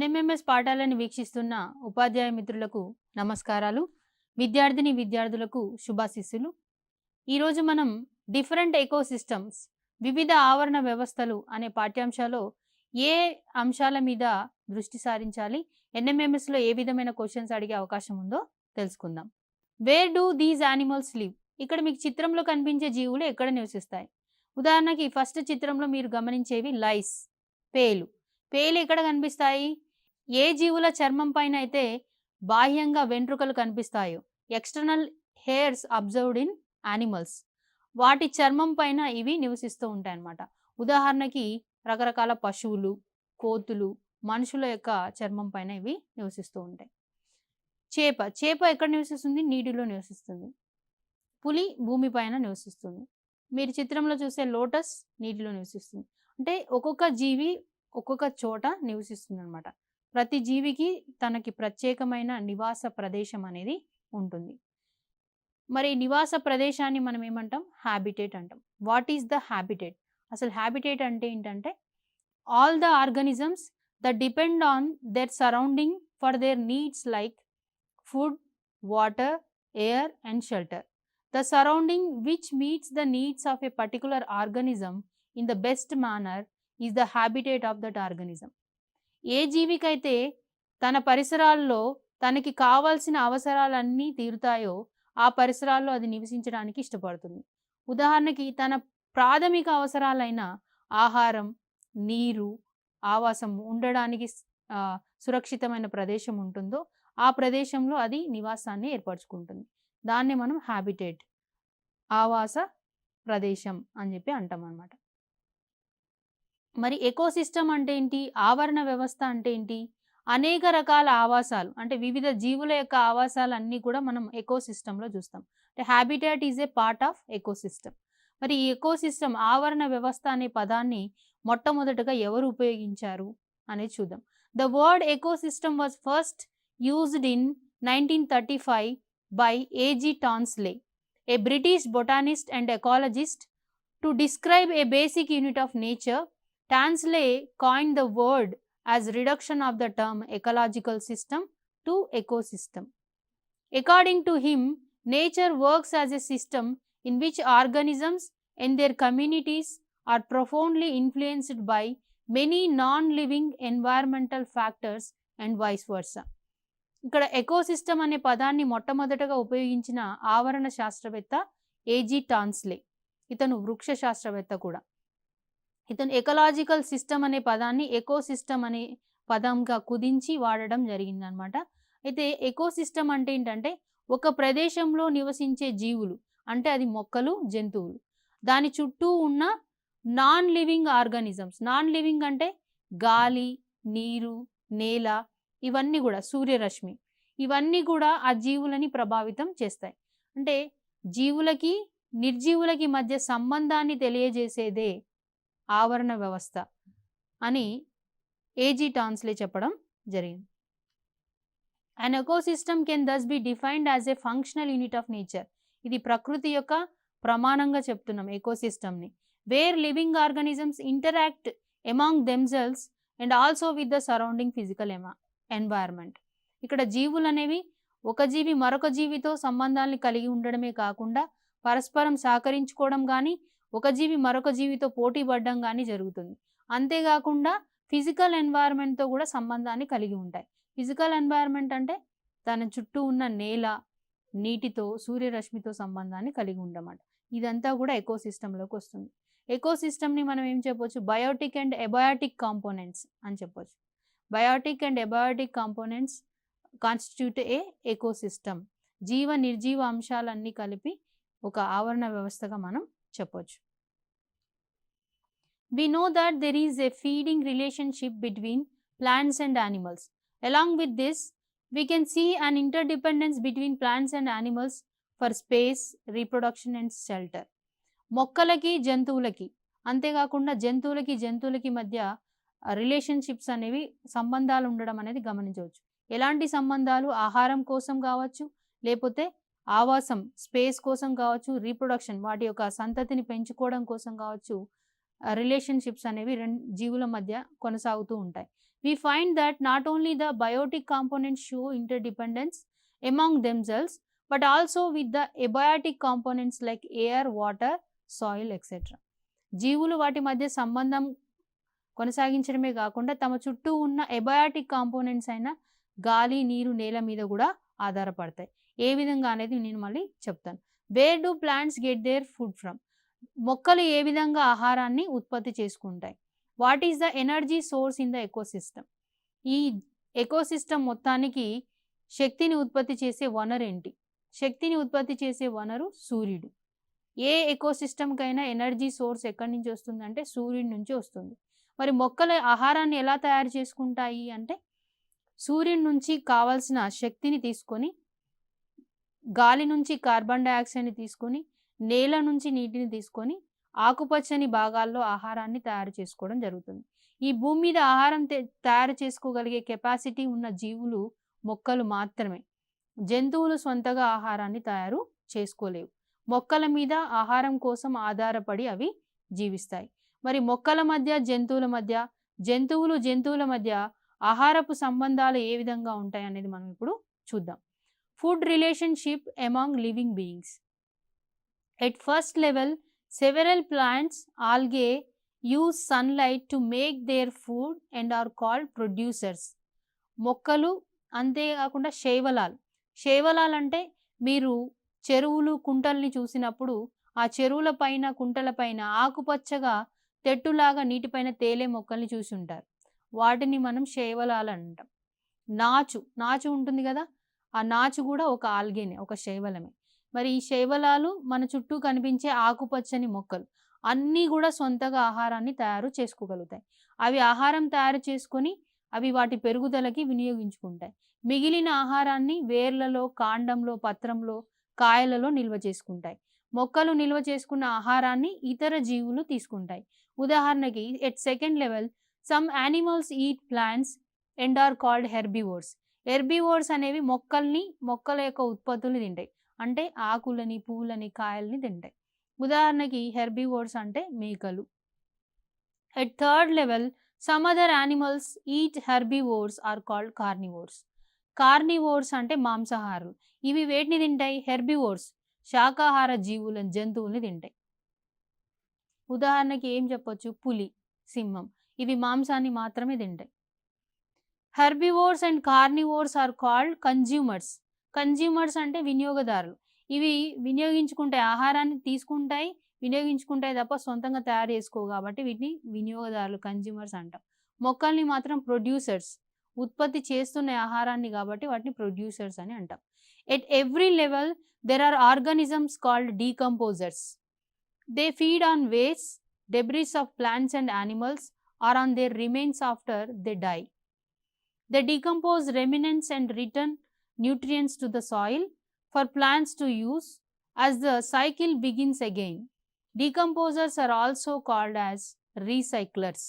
NMMS పాఠాలను వీక్షిస్తున్న ఉపాధ్యాయ మిత్రులకు నమస్కారాలు. విద్యార్థులకు శుభాశీస్సులు. ఈరోజు మనం డిఫరెంట్ ఎకోసిస్టమ్స్, వివిధ ఆవరణ వ్యవస్థలు అనే పాఠ్యాంశాల్లో ఏ అంశాల మీద దృష్టి సారించాలి, ఎన్ఎంఎంఎస్లో ఏ విధమైన క్వశ్చన్స్ అడిగే అవకాశం ఉందో తెలుసుకుందాం. Where do these animals live? ఇక్కడ మీకు చిత్రంలో కనిపించే జీవులు ఎక్కడ నివసిస్తాయి? ఉదాహరణకి ఫస్ట్ చిత్రంలో మీరు గమనించేవి లైస్, పేలు. పేలు ఎక్కడ కనిపిస్తాయి? ఏ జీవుల చర్మం పైన అయితే బాహ్యంగా వెంట్రుకలు కనిపిస్తాయో, external hairs observed in animals, వాటి చర్మం పైన ఇవి నివసిస్తూ ఉంటాయి అన్నమాట. ఉదాహరణకి రకరకాల పశువులు, కోతులు, మనుషుల యొక్క చర్మం పైన ఇవి నివసిస్తూ ఉంటాయి. చేప ఎక్కడ నివసిస్తుంది? నీటిలో నివసిస్తుంది. పులి భూమి పైన నివసిస్తుంది. మీరు చిత్రంలో చూసే లోటస్ నీటిలో నివసిస్తుంది. అంటే ఒక్కొక్క జీవి ఒక్కొక్క చోట నివసిస్తుంది అనమాట. ప్రతి జీవికి తనకి ప్రత్యేకమైన నివాస ప్రదేశం అనేది ఉంటుంది. మరి నివాస ప్రదేశాన్ని మనం ఏమంటాం? హ్యాబిటేట్ అంటాం. What is the habitat? అసలు హ్యాబిటేట్ అంటే ఏంటంటే all the organisms that depend on their surrounding for their needs like food, water, air and shelter. The surrounding which meets the needs of a particular organism in the best manner is the habitat of that organism. ఏ జీవికైతే తన పరిసరాల్లో తనకి కావాల్సిన అవసరాలన్నీ తీరుతాయో ఆ పరిసరాల్లో అది నివసించడానికి ఇష్టపడుతుంది. ఉదాహరణకి తన ప్రాథమిక అవసరాలైన ఆహారం, నీరు, ఆవాసం ఉండడానికి సురక్షితమైన ప్రదేశం ఉంటుందో ఆ ప్రదేశంలో అది నివాసాన్ని ఏర్పరచుకుంటుంది. దాన్ని మనం హ్యాబిటేట్, ఆవాస ప్రదేశం అని చెప్పి అంటాం అన్నమాట. మరి ఎకోసిస్టమ్ అంటే ఏంటి? ఆవరణ వ్యవస్థ అంటే ఏంటి? అనేక రకాల ఆవాసాలు, అంటే వివిధ జీవుల యొక్క ఆవాసాలన్నీ కూడా మనం ఎకోసిస్టంలో చూస్తాం. అంటే habitat is a part of ecosystem. మరి ఈ ఎకోసిస్టమ్, ఆవరణ వ్యవస్థ అనే పదాన్ని మొట్టమొదటగా ఎవరు ఉపయోగించారు అనేది చూద్దాం. The word ecosystem was first used in 1935 by A.G. Tonsley, a British botanist and ecologist, to describe a basic unit of nature. Tonsley coined the word as reduction of the term ecological system to ecosystem. According to him, nature works as a system in which organisms and their communities are profoundly influenced by many non-living environmental factors and vice versa. ఇక్కడ ecosystem అనే పదాన్ని మొట్టమొదటగా ఉపయోగించిన ఆవరణ శాస్త్రవేత్త AG Tansley. ఇతను వృక్ష శాస్త్రవేత్త కూడా. ఇతను ఎకలాజికల్ సిస్టమ్ అనే పదాన్ని ఎకోసిస్టమ్ అనే పదంగా కుదించి వాడడం జరిగిందనమాట. అయితే ఎకోసిస్టమ్ అంటే ఏంటంటే ఒక ప్రదేశంలో నివసించే జీవులు, అంటే అది మొక్కలు, జంతువులు, దాని చుట్టూ ఉన్న non living organisms. Non living అంటే గాలి, నీరు, నేల, ఇవన్నీ కూడా, సూర్యరశ్మి, ఇవన్నీ కూడా ఆ జీవులని ప్రభావితం చేస్తాయి. అంటే జీవులకి నిర్జీవులకి మధ్య సంబంధాన్ని తెలియజేసేదే ఆవరణ వ్యవస్థ అని ఏజీ టాన్స్లే చెప్పడం జరిగింది. An ecosystem can thus be defined as a functional unit of nature. ఇది ప్రకృతి యొక్క ప్రమాణంగా చెప్తున్నాం ఎకోసిస్టమ్ని. Where living organisms interact among themselves and also with the surrounding physical environment. ఇక్కడ జీవులు అనేవి ఒక జీవి మరొక జీవితో సంబంధాలను కలిగి ఉండడమే కాకుండా పరస్పరం సహకరించుకోవడం కానీ, ఒక జీవి మరొక జీవితో పోటీ పడడం కానీ జరుగుతుంది. అంతేకాకుండా ఫిజికల్ ఎన్వైర్న్మెంట్తో కూడా సంబంధాన్ని కలిగి ఉంటాయి. ఫిజికల్ ఎన్వైర్న్మెంట్ అంటే తన చుట్టూ ఉన్న నేల, నీటితో, సూర్యరశ్మితో సంబంధాన్ని కలిగి ఉండమాట. ఇదంతా కూడా ఎకోసిస్టంలోకి వస్తుంది. ఎకోసిస్టమ్ని మనం ఏం చెప్పొచ్చు? బయోటిక్ అండ్ ఎబయాటిక్ కాంపోనెంట్స్ అని చెప్పొచ్చు. Biotic and abiotic components constitute a ecosystem. జీవ నిర్జీవ అంశాలన్నీ కలిపి ఒక ఆవరణ వ్యవస్థగా మనం చెప్పొచ్చు. We know that there is a feeding relationship between plants and animals. Along with this, we can see an interdependence between plants and animals for space, reproduction and shelter. మొక్కలకి, జంతువులకి, అంతేకాకుండా జంతువులకి మధ్య రిలేషన్షిప్స్ అనేవి, సంబంధాలు ఉండడం అనేది గమనించవచ్చు. ఎలాంటి సంబంధాలు? ఆహారం కోసం కావచ్చు, లేకపోతే ఆవాసం, స్పేస్ కోసం కావచ్చు, రీప్రొడక్షన్, వాటి యొక్క సంతతిని పెంచుకోవడం కోసం కావచ్చు, రిలేషన్షిప్స్ అనేవి జీవుల మధ్య కొనసాగుతూ ఉంటాయి. We find that not only the biotic components show interdependence among themselves but also with the abiotic components like air, water, soil etcetera. జీవులు వాటి మధ్య సంబంధం కొనసాగించడమే కాకుండా తమ చుట్టూ ఉన్న ఎబయాటిక్ కాంపోనెంట్స్ అయిన గాలి, నీరు, నేల మీద కూడా ఆధారపడతాయి. ఏ విధంగా అనేది నేను మళ్ళీ చెప్తాను. Where do plants get their food from? మొక్కలు ఏ విధంగా ఆహారాన్ని ఉత్పత్తి చేసుకుంటాయి? What is the energy source in the ecosystem? ఈ ఎకోసిస్టమ్ మొత్తానికి శక్తిని ఉత్పత్తి చేసే వనరు ఏంటి? శక్తిని ఉత్పత్తి చేసే వనరు సూర్యుడు. ఏ ఎకోసిస్టమ్కైనా ఎనర్జీ సోర్స్ ఎక్కడి నుంచి వస్తుందంటే సూర్యుడి నుంచి వస్తుంది. మరి మొక్కల ఆహారాన్ని ఎలా తయారు చేసుకుంటాయి అంటే సూర్యుడి నుంచి కావాల్సిన శక్తిని తీసుకొని, గాలి నుంచి కార్బన్ డైఆక్సైడ్ని తీసుకొని, నేల నుంచి నీటిని తీసుకొని ఆకుపచ్చని భాగాల్లో ఆహారాన్ని తయారు చేసుకోవడం జరుగుతుంది. ఈ భూమి మీద ఆహారం తయారు చేసుకోగలిగే కెపాసిటీ ఉన్న జీవులు మొక్కలు మాత్రమే. జంతువులు సొంతగా ఆహారాన్ని తయారు చేసుకోలేవు. మొక్కల మీద ఆహారం కోసం ఆధారపడి అవి జీవిస్తాయి. మరి మొక్కల మధ్య, జంతువుల మధ్య ఆహారపు సంబంధాలు ఏ విధంగా ఉంటాయి అనేది మనం ఇప్పుడు చూద్దాం. Food relationship among living beings. At first level several plants, algae use sunlight to make their food and are called producers. మొక్కలు అంతేకాకుండా శైవలాలు అంటే మీరు చెరువులు, కుంటల్ని చూసినప్పుడు ఆ చెరువుల పైన, కుంటల పైన ఆకుపచ్చగా తెట్టులాగా నీటిపైన తేలే మొక్కల్ని చూసి ఉంటారు. వాటిని మనం శైవలాలు అంటాం. నాచు ఉంటుంది కదా, ఆ నాచు కూడా ఒక ఆల్గేనే, ఒక శైవలమే. మరి ఈ శైవలాలు మన చుట్టూ కనిపించే ఆకుపచ్చని మొక్కలు అన్నీ కూడా సొంతగా ఆహారాన్ని తయారు చేసుకోగలుగుతాయి. అవి ఆహారం తయారు చేసుకొని అవి వాటి పెరుగుదలకి వినియోగించుకుంటాయి. మిగిలిన ఆహారాన్ని వేర్లలో, కాండంలో, పత్రంలో, కాయలలో నిల్వ చేసుకుంటాయి. మొక్కలు నిల్వ చేసుకున్న ఆహారాన్ని ఇతర జీవులు తీసుకుంటాయి. ఉదాహరణకి at second level some animals eat plants and are called herbivores. Herbivores అనేవి మొక్కల యొక్క ఉత్పత్తులు తింటాయి. అంటే ఆకులని, పూలని, కాయల్ని తింటాయి. ఉదాహరణకి హెర్బివోర్స్ అంటే మేకలు. At third level some other animals eat herbivores are called carnivores. Carnivores అంటే మాంసాహారులు. ఇవి వేటిని తింటాయి? హెర్బివోర్స్ శాకాహార జంతువుల్ని తింటాయి. ఉదాహరణకి ఏం చెప్పొచ్చు? పులి, సింహం. ఇవి మాంసాన్ని మాత్రమే తింటాయి. Herbivores and carnivores are called consumers. Consumers అంటే వినియోగదారులు. ఇవి వినియోగించుకుంటాయి, ఆహారాన్ని తీసుకుంటాయి, వినియోగించుకుంటాయి తప్ప సొంతంగా తయారు చేసుకోవు కాబట్టి వీటిని వినియోగదారులు, కన్జ్యూమర్స్ అంటాం. మొక్కల్ని మాత్రం ప్రొడ్యూసర్స్, ఉత్పత్తి చేస్తున్న ఆహారాన్ని కాబట్టి వాటిని ప్రొడ్యూసర్స్ అని అంటాం. At every level there are organisms called decomposers. They feed on waste, debris of plants and animals or on their remains after they die. They decompose remnants and return nutrients to the soil for plants to use as the cycle begins again. Decomposers are also called as recyclers.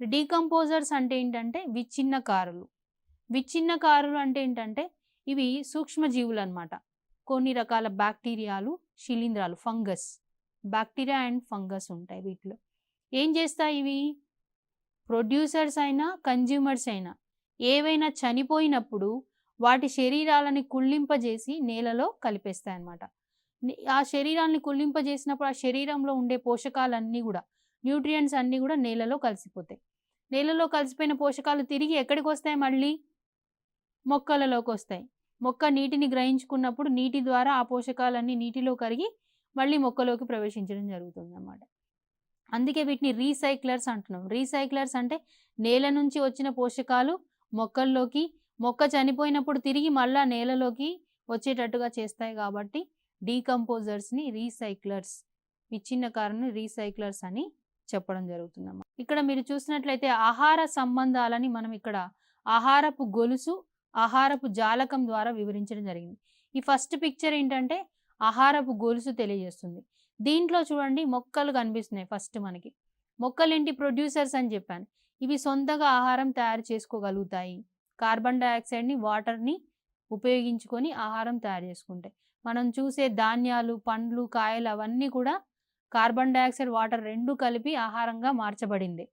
Decomposers అంటే ఏంటంటే విచ్ఛిన్నకారులు. విచ్ఛిన్నకారులు అంటే ఏంటంటే ఇవి సూక్ష్మజీవులు అన్నమాట. కొన్ని రకాల బ్యాక్టీరియాలు, శిలీంధ్రాలు, ఫంగస్, బ్యాక్టీరియా అండ్ ఫంగస్ ఉంటాయి వీటిలో. ఏం చేస్తాయి ఇవి? ప్రొడ్యూసర్స్ అయినా, కన్జ్యూమర్స్ అయినా ఏవైనా చనిపోయినప్పుడు వాటి శరీరాలని కుళ్ళింపజేసి నేలలో కలిపేస్తాయి అన్నమాట. ఆ శరీరాన్ని కుళ్ళింపజేసినప్పుడు ఆ శరీరంలో ఉండే పోషకాలన్నీ కూడా, న్యూట్రియంట్స్ అన్నీ కూడా నేలలో కలిసిపోతాయి. నేలలో కలిసిపోయిన పోషకాలు తిరిగి ఎక్కడికి వస్తాయి? మళ్ళీ మొక్కలలోకి వస్తాయి. మొక్క నీటిని గ్రహించుకున్నప్పుడు నీటి ద్వారా ఆ పోషకాలన్నీ నీటిలో కరిగి మళ్ళీ మొక్కలోకి ప్రవేశించడం జరుగుతుంది అన్నమాట. అందుకే వీటిని రీసైక్లర్స్ అంటున్నాం. రీసైక్లర్స్ అంటే నేల నుంచి వచ్చిన పోషకాలు మొక్కల్లోకి, మొక్క చనిపోయినప్పుడు తిరిగి మళ్ళా నేలలోకి వచ్చేటట్టుగా చేస్తాయి కాబట్టి డీకంపోజర్స్ని రీసైక్లర్స్, విచ్ఛిన్నకారుని రీసైక్లర్స్ అని చెప్పడం జరుగుతుందన్నమాట. ఇక్కడ మీరు చూసినట్లయితే ఆహార సంబంధాలని మనం ఇక్కడ ఆహారపు గొలుసు, ఆహారపు జాలకం ద్వారా వివరించడం జరిగింది. ఈ ఫస్ట్ పిక్చర్ ఏంటంటే ఆహారపు గొలుసు తెలియజేస్తుంది. దీంట్లో చూడండి మొక్కలు కనిపిస్తున్నాయి. ఫస్ట్ మనకి మొక్కలు ఏంటి? ప్రొడ్యూసర్స్ అని చెప్పాను. ఇవి సొంతగా ఆహారం తయారు చేసుకోగలుగుతాయి. కార్బన్ డైఆక్సైడ్ని, వాటర్ని ఉపయోగించుకొని ఆహారం తయారు చేసుకుంటాయి. మనం చూసే ధాన్యాలు, పండ్లు, కాయలు అవన్నీ కూడా కార్బన్ డయాక్సైడ్, వాటర్ 2 కలిపి ఆహారంగా మార్చబడింది.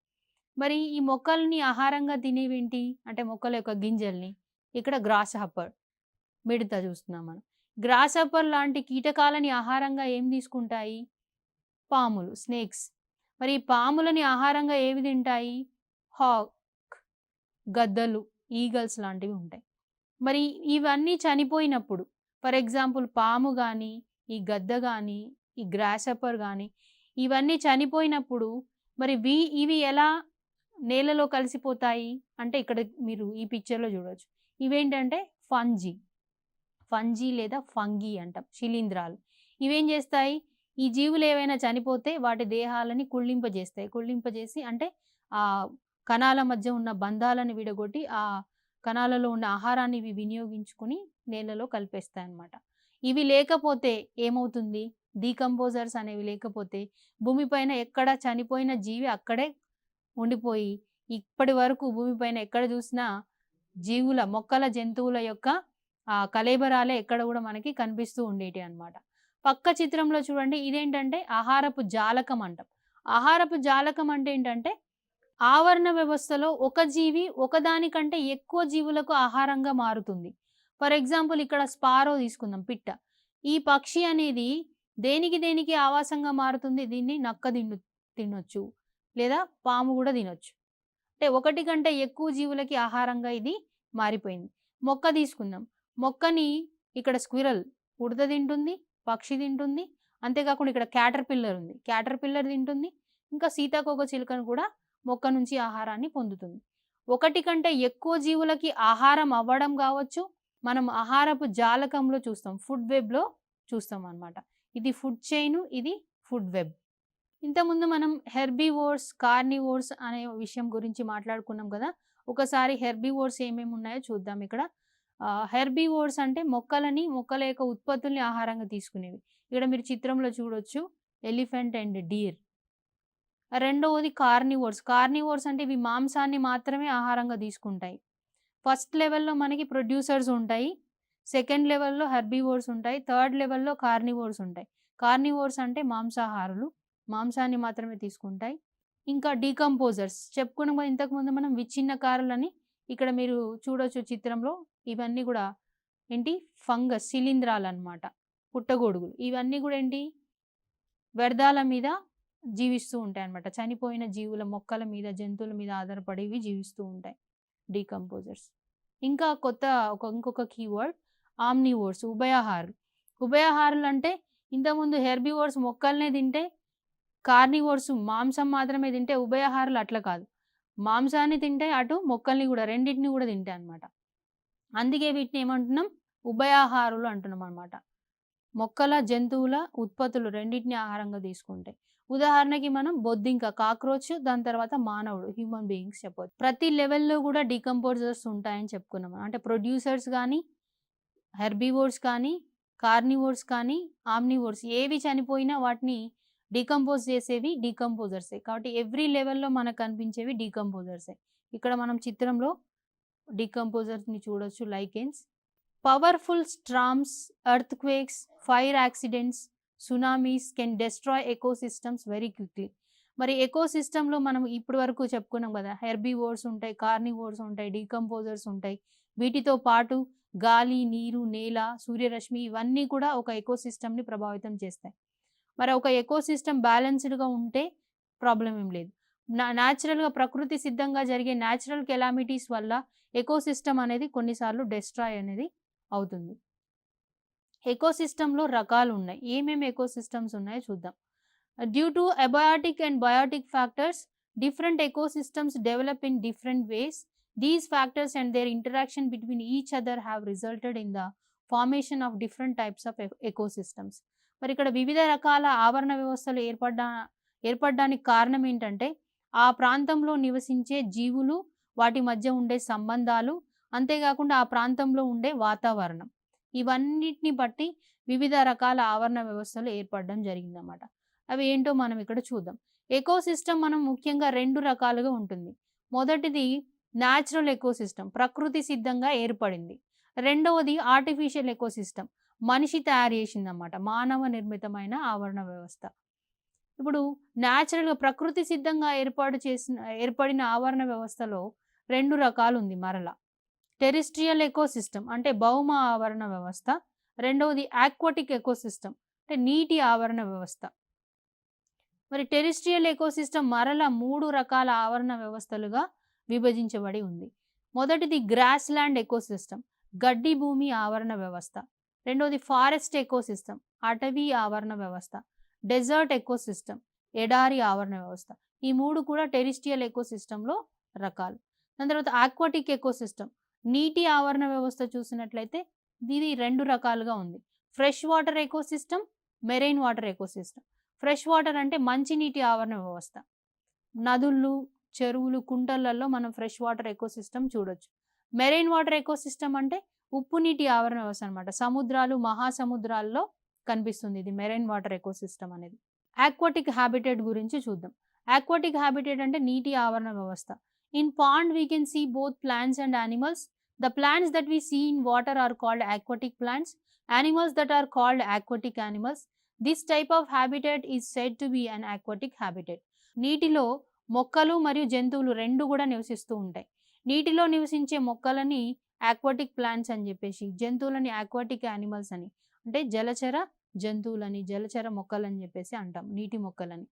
మరి ఈ మొక్కల్ని ఆహారంగా తినేవేంటి? అంటే మొక్కల యొక్క గింజల్ని. ఇక్కడ గ్రాస్ హాపర్, మిడత చూస్తున్నాం మనం. గ్రాస్ హాపర్ లాంటి కీటకాలని ఆహారంగా ఏం తీసుకుంటాయి? పాములు, స్నేక్స్. మరి ఈ పాములని ఆహారంగా ఏవి తింటాయి? హాక్, గద్దలు, ఈగల్స్ లాంటివి ఉంటాయి. మరి ఇవన్నీ చనిపోయినప్పుడు, ఫర్ ఎగ్జాంపుల్ పాము గానీ, ఈ గద్ద గానీ, ఈ గ్రాస్ హాపర్ గానీ, ఇవన్నీ చనిపోయినప్పుడు మరి ఇవి ఎలా నేలలో కలిసిపోతాయి? అంటే ఇక్కడ మీరు ఈ పిక్చర్‌లో చూడొచ్చు. ఇవేంటంటే ఫంజీ. ఫంజీ లేదా ఫంగీ అంటాం. శిలీంధ్రాలు. ఇవేం చేస్తాయి? ఈ జీవులు ఏవైనా చనిపోతే వాటి దేహాలని కుళ్ళింపజేస్తాయి. కుళ్ళింపజేసి అంటే కణాల మధ్య ఉన్న బంధాలను విడగొట్టి కణాలలో ఉన్న ఆహారాన్ని ఇవి వినియోగించుకొని నేలలో కలిపేస్తాయన్నమాట. ఇవి లేకపోతే ఏమవుతుంది? డీకంపోజర్స్ అనేవి లేకపోతే భూమిపైన ఎక్కడ చనిపోయిన జీవి అక్కడే ఉండిపోయి ఇప్పటి వరకు భూమిపైన ఎక్కడ చూసినా జీవుల, మొక్కల, జంతువుల యొక్క కళేబరాలే ఎక్కడ కూడా మనకి కనిపిస్తూ ఉండేటి అన్నమాట. పక్క చిత్రంలో చూడండి, ఇదేంటంటే ఆహారపు జాలకం అంటాం. ఆహారపు జాలకం అంటే ఏంటంటే ఆవరణ వ్యవస్థలో ఒక జీవి ఒకదానికంటే ఎక్కువ జీవులకు ఆహారంగా మారుతుంది. ఫర్ ఎగ్జాంపుల్ ఇక్కడ స్పారో తీసుకుందాం, పిట్ట. ఈ పక్షి అనేది దేనికి ఆవాసంగా మారుతుంది? దీన్ని నక్క తినొచ్చు, లేదా పాము కూడా తినొచ్చు. అంటే ఒకటి కంటే ఎక్కువ జీవులకి ఆహారంగా ఇది మారిపోయింది. మొక్క తీసుకుందాం. మొక్కని ఇక్కడ స్క్విరల్, ఉడత తింటుంది, పక్షి తింటుంది. అంతేకాకుండా ఇక్కడ క్యాటర్ పిల్లర్ ఉంది, క్యాటర్ పిల్లర్ తింటుంది. ఇంకా సీతాకోక చిలుకను కూడా మొక్క నుంచి ఆహారాన్ని పొందుతుంది. ఒకటి కంటే ఎక్కువ జీవులకి ఆహారం అవ్వడం కావచ్చు, మనం ఆహారపు జాలకంలో చూస్తాం, ఫుడ్ వెబ్లో చూస్తాం అన్నమాట. ఇది ఫుడ్ చైన్, ఇది ఫుడ్ వెబ్. ఇంతకుముందు మనం హెర్బివోర్స్, కార్నివోర్స్ అనే విషయం గురించి మాట్లాడుకున్నాం కదా. ఒకసారి హెర్బివోర్స్ ఏమేమి ఉన్నాయో చూద్దాం. ఇక్కడ హెర్బివోర్స్ అంటే మొక్కల యొక్క ఉత్పత్తుల్ని ఆహారంగా తీసుకునేవి. ఇక్కడ మీరు చిత్రంలో చూడొచ్చు, ఎలిఫెంట్ అండ్ డీర్. రెండవది కార్నివోర్స్. కార్నివోర్స్ అంటే ఇవి మాంసాన్ని మాత్రమే ఆహారంగా తీసుకుంటాయి. ఫస్ట్ లెవెల్లో మనకి ప్రొడ్యూసర్స్ ఉంటాయి, సెకండ్ లెవెల్లో హెర్బివోర్స్ ఉంటాయి, థర్డ్ లెవెల్లో కార్నివోర్స్ ఉంటాయి. కార్నివోర్స్ అంటే మాంసాహారులు, మాంసాన్ని మాత్రమే తీసుకుంటాయి. ఇంకా డీకంపోజర్స్ చెప్పుకున్నాం కదా ఇంతకుముందు మనం, విచ్ఛిన్నకారులని. ఇక్కడ మీరు చూడొచ్చు చిత్రంలో, ఇవన్నీ కూడా ఏంటి? ఫంగస్, శిలీంధ్రాలు అన్నమాట, పుట్టగొడుగులు. ఇవన్నీ కూడా ఏంటి? వ్యర్థాల మీద జీవిస్తూ ఉంటాయి అన్నమాట. చనిపోయిన జీవుల, మొక్కల మీద, జంతువుల మీద ఆధారపడి ఇవి జీవిస్తూ ఉంటాయి, డీకంపోజర్స్. ఇంకా ఇంకొక కీవర్డ్ ఆమ్నివోర్స్, ఉభయాహారులు. ఉభయాహారులు అంటే ఇంతకుముందు హెర్బివోర్స్ మొక్కల్నే తింటే, కార్నివోర్స్ మాంసం మాత్రమే తింటే, ఉభయాహారులు అట్లా కాదు, మాంసాన్ని తింటే అటు మొక్కల్ని కూడా, రెండింటిని కూడా తింటాయి అన్నమాట. అందుకే వీటిని ఏమంటున్నాం? ఉభయాహారులు అంటున్నాం అన్నమాట. మొక్కల, జంతువుల ఉత్పత్తులు రెండింటిని ఆహారంగా తీసుకుంటాయి. ఉదాహరణకి మనం బొద్దింక, కాక్రోచ్, దాని తర్వాత మానవుడు, హ్యూమన్ బీయింగ్స్ చెప్పొచ్చు. ప్రతి లెవెల్లో కూడా డీకంపోజర్స్ ఉంటాయని చెప్పుకున్నాం. అంటే ప్రొడ్యూసర్స్ కానీ, హెర్బివోర్స్ కానీ, కార్నివోర్స్ కానీ, ఆమ్నివోర్స్ ఏవి చనిపోయినా వాటిని డీకంపోజ్ చేసేవి డీకంపోజర్సే. కాబట్టి ఎవ్రీ లెవెల్లో మనకు కనిపించేవి డీకంపోజర్సే. ఇక్కడ మనం చిత్రంలో డీకంపోజర్స్ని చూడొచ్చు, lichens. Powerful storms, earthquakes, fire accidents, tsunamis can destroy ecosystems very quickly. మరి ఎకోసిస్టంలో మనం ఇప్పటి వరకు చెప్పుకున్నాం కదా, హెర్బివోర్స్ ఉంటాయి, కార్నివోర్స్ ఉంటాయి, డీకంపోజర్స్ ఉంటాయి. వీటితో పాటు గాలి, నీరు, నేల, సూర్యరశ్మి ఇవన్నీ కూడా ఒక ఎకోసిస్టమ్ని ప్రభావితం చేస్తాయి. మరి ఒక ఎకోసిస్టమ్ బ్యాలెన్స్డ్గా ఉంటే ప్రాబ్లం ఏం లేదు. న్యాచురల్గా, ప్రకృతి సిద్ధంగా జరిగే న్యాచురల్ కెలామిటీస్ వల్ల ఎకోసిస్టమ్ అనేది కొన్నిసార్లు డెస్ట్రాయ్ అనేది అవుతుంది. ఎకోసిస్టంలో రకాలు ఉన్నాయి. ఏమేమి ఎకోసిస్టమ్స్ ఉన్నాయో చూద్దాం. Due to abiotic and biotic factors, different ecosystems develop in different ways. These factors and their interaction between each other have resulted in the formation of different types of ecosystems. మరి ఇక్కడ వివిధ రకాల ఆవరణ వ్యవస్థలు ఏర్పడడానికి కారణం ఏంటంటే, ఆ ప్రాంతంలో నివసించే జీవులు, వాటి మధ్య ఉండే సంబంధాలు, అంతేకాకుండా ఆ ప్రాంతంలో ఉండే వాతావరణం, ఇవన్నిటిని బట్టి వివిధ రకాల ఆవరణ వ్యవస్థలు ఏర్పడడం జరిగిందన్నమాట. అవి ఏంటో మనం ఇక్కడ చూద్దాం. ఎకోసిస్టమ్ మనం ముఖ్యంగా 2 రకాలుగా ఉంటుంది. మొదటిది న్యాచురల్ ఎకోసిస్టమ్, ప్రకృతి సిద్ధంగా ఏర్పడింది. రెండవది ఆర్టిఫిషియల్ ఎకోసిస్టమ్, మనిషి తయారు చేసిందన్నమాట, మానవ నిర్మితమైన ఆవరణ వ్యవస్థ. ఇప్పుడు న్యాచురల్‌గా ప్రకృతి సిద్ధంగా ఏర్పడిన ఆవరణ వ్యవస్థలో 2 రకాలుంది మరల. టెరెస్ట్రియల్ ఎకోసిస్టమ్ అంటే భౌమ ఆవరణ వ్యవస్థ. రెండవది ఆక్వాటిక్ ఎకోసిస్టమ్ అంటే నీటి ఆవరణ వ్యవస్థ. మరి టెరెస్ట్రియల్ ఎకోసిస్టమ్ మరల 3 రకాల ఆవరణ వ్యవస్థలుగా విభజించబడి ఉంది. మొదటిది గ్రాస్ ల్యాండ్ ఎకోసిస్టమ్ గడ్డి భూమి ఆవరణ వ్యవస్థ. రెండవది ఫారెస్ట్ ఎకోసిస్టమ్ అటవీ ఆవరణ వ్యవస్థ. డెజర్ట్ ఎకోసిస్టమ్ ఎడారి ఆవరణ వ్యవస్థ. ఈ 3 కూడా టెరెస్ట్రియల్ ఎకోసిస్టమ్‌లో రకాలు. దాని తర్వాత ఆక్వాటిక్ ఎకోసిస్టమ్ నీటి ఆవరణ వ్యవస్థ చూసినట్లయితే ఇది 2 రకాలుగా ఉంది. Fresh water ecosystem, marine water ecosystem. Fresh water అంటే మంచినీటి ఆవరణ వ్యవస్థ. నదులు, చెరువులు, కుంటలలో మనం ఫ్రెష్ వాటర్ ఎకోసిస్టమ్ చూడొచ్చు. మెరైన్ వాటర్ ఎకోసిస్టమ్ అంటే ఉప్పు నీటి ఆవరణ వ్యవస్థ అనమాట. సముద్రాలు, మహాసముద్రాల్లో కనిపిస్తుంది ఇది మెరైన్ వాటర్ ఎకోసిస్టమ్ అనేది. ఆక్వాటిక్ హ్యాబిటేట్ గురించి చూద్దాం. ఆక్వాటిక్ హ్యాబిటేట్ అంటే నీటి ఆవరణ వ్యవస్థ. In pond we can see both plants and animals. The plants that we see in water are called aquatic plants. Animals that are called aquatic animals. This type of habitat is said to be an aquatic habitat. నీటిలో మొక్కలు మరియు జంతువులు 2 కూడా నివసిస్తూ ఉంటాయి. నీటిలో నివసించే మొక్కలని ఆక్వాటిక్ ప్లాంట్స్ అని చెప్పేసి, జంతువులని ఆక్వాటిక్ యానిమల్స్ అని, అంటే జలచర జంతువులని, జలచర మొక్కలని చెప్పేసి అంటాం, నీటి మొక్కలని.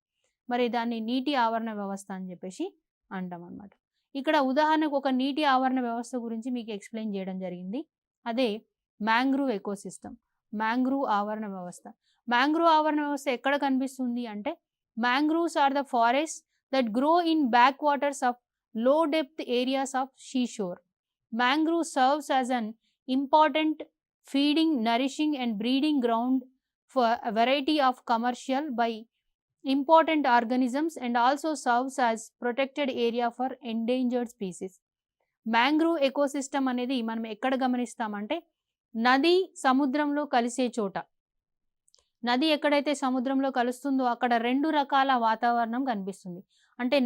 మరి దాన్ని నీటి ఆవరణ వ్యవస్థ అని చెప్పేసి అంటాం అన్నమాట. ఇక్కడ ఉదాహరణకు ఒక నీటి ఆవరణ వ్యవస్థ గురించి మీకు ఎక్స్ప్లెయిన్ చేయడం జరిగింది. అదే మ్యాంగ్రూవ్ ఎకోసిస్టమ్, మ్యాంగ్రూవ్ ఆవరణ వ్యవస్థ. మ్యాంగ్రూవ్ ఆవరణ వ్యవస్థ ఎక్కడ కనిపిస్తుంది అంటే mangroves are the forest that grow in backwaters of low depth areas of seashore. Mangrove serves as an important feeding, nourishing and breeding ground for a variety of commercial by important organisms and also serves as protected area for endangered species. Mangrove ecosystem అనేది మనం ఎక్కడ గమనిస్తామంటే నది సముద్రంలో కలిసే చోట. నది ఎక్కడైతే సముద్రంలో కలుస్తుందో అక్కడ 2 రకాల వాతావరణం కనిపిస్తుంది. అంటే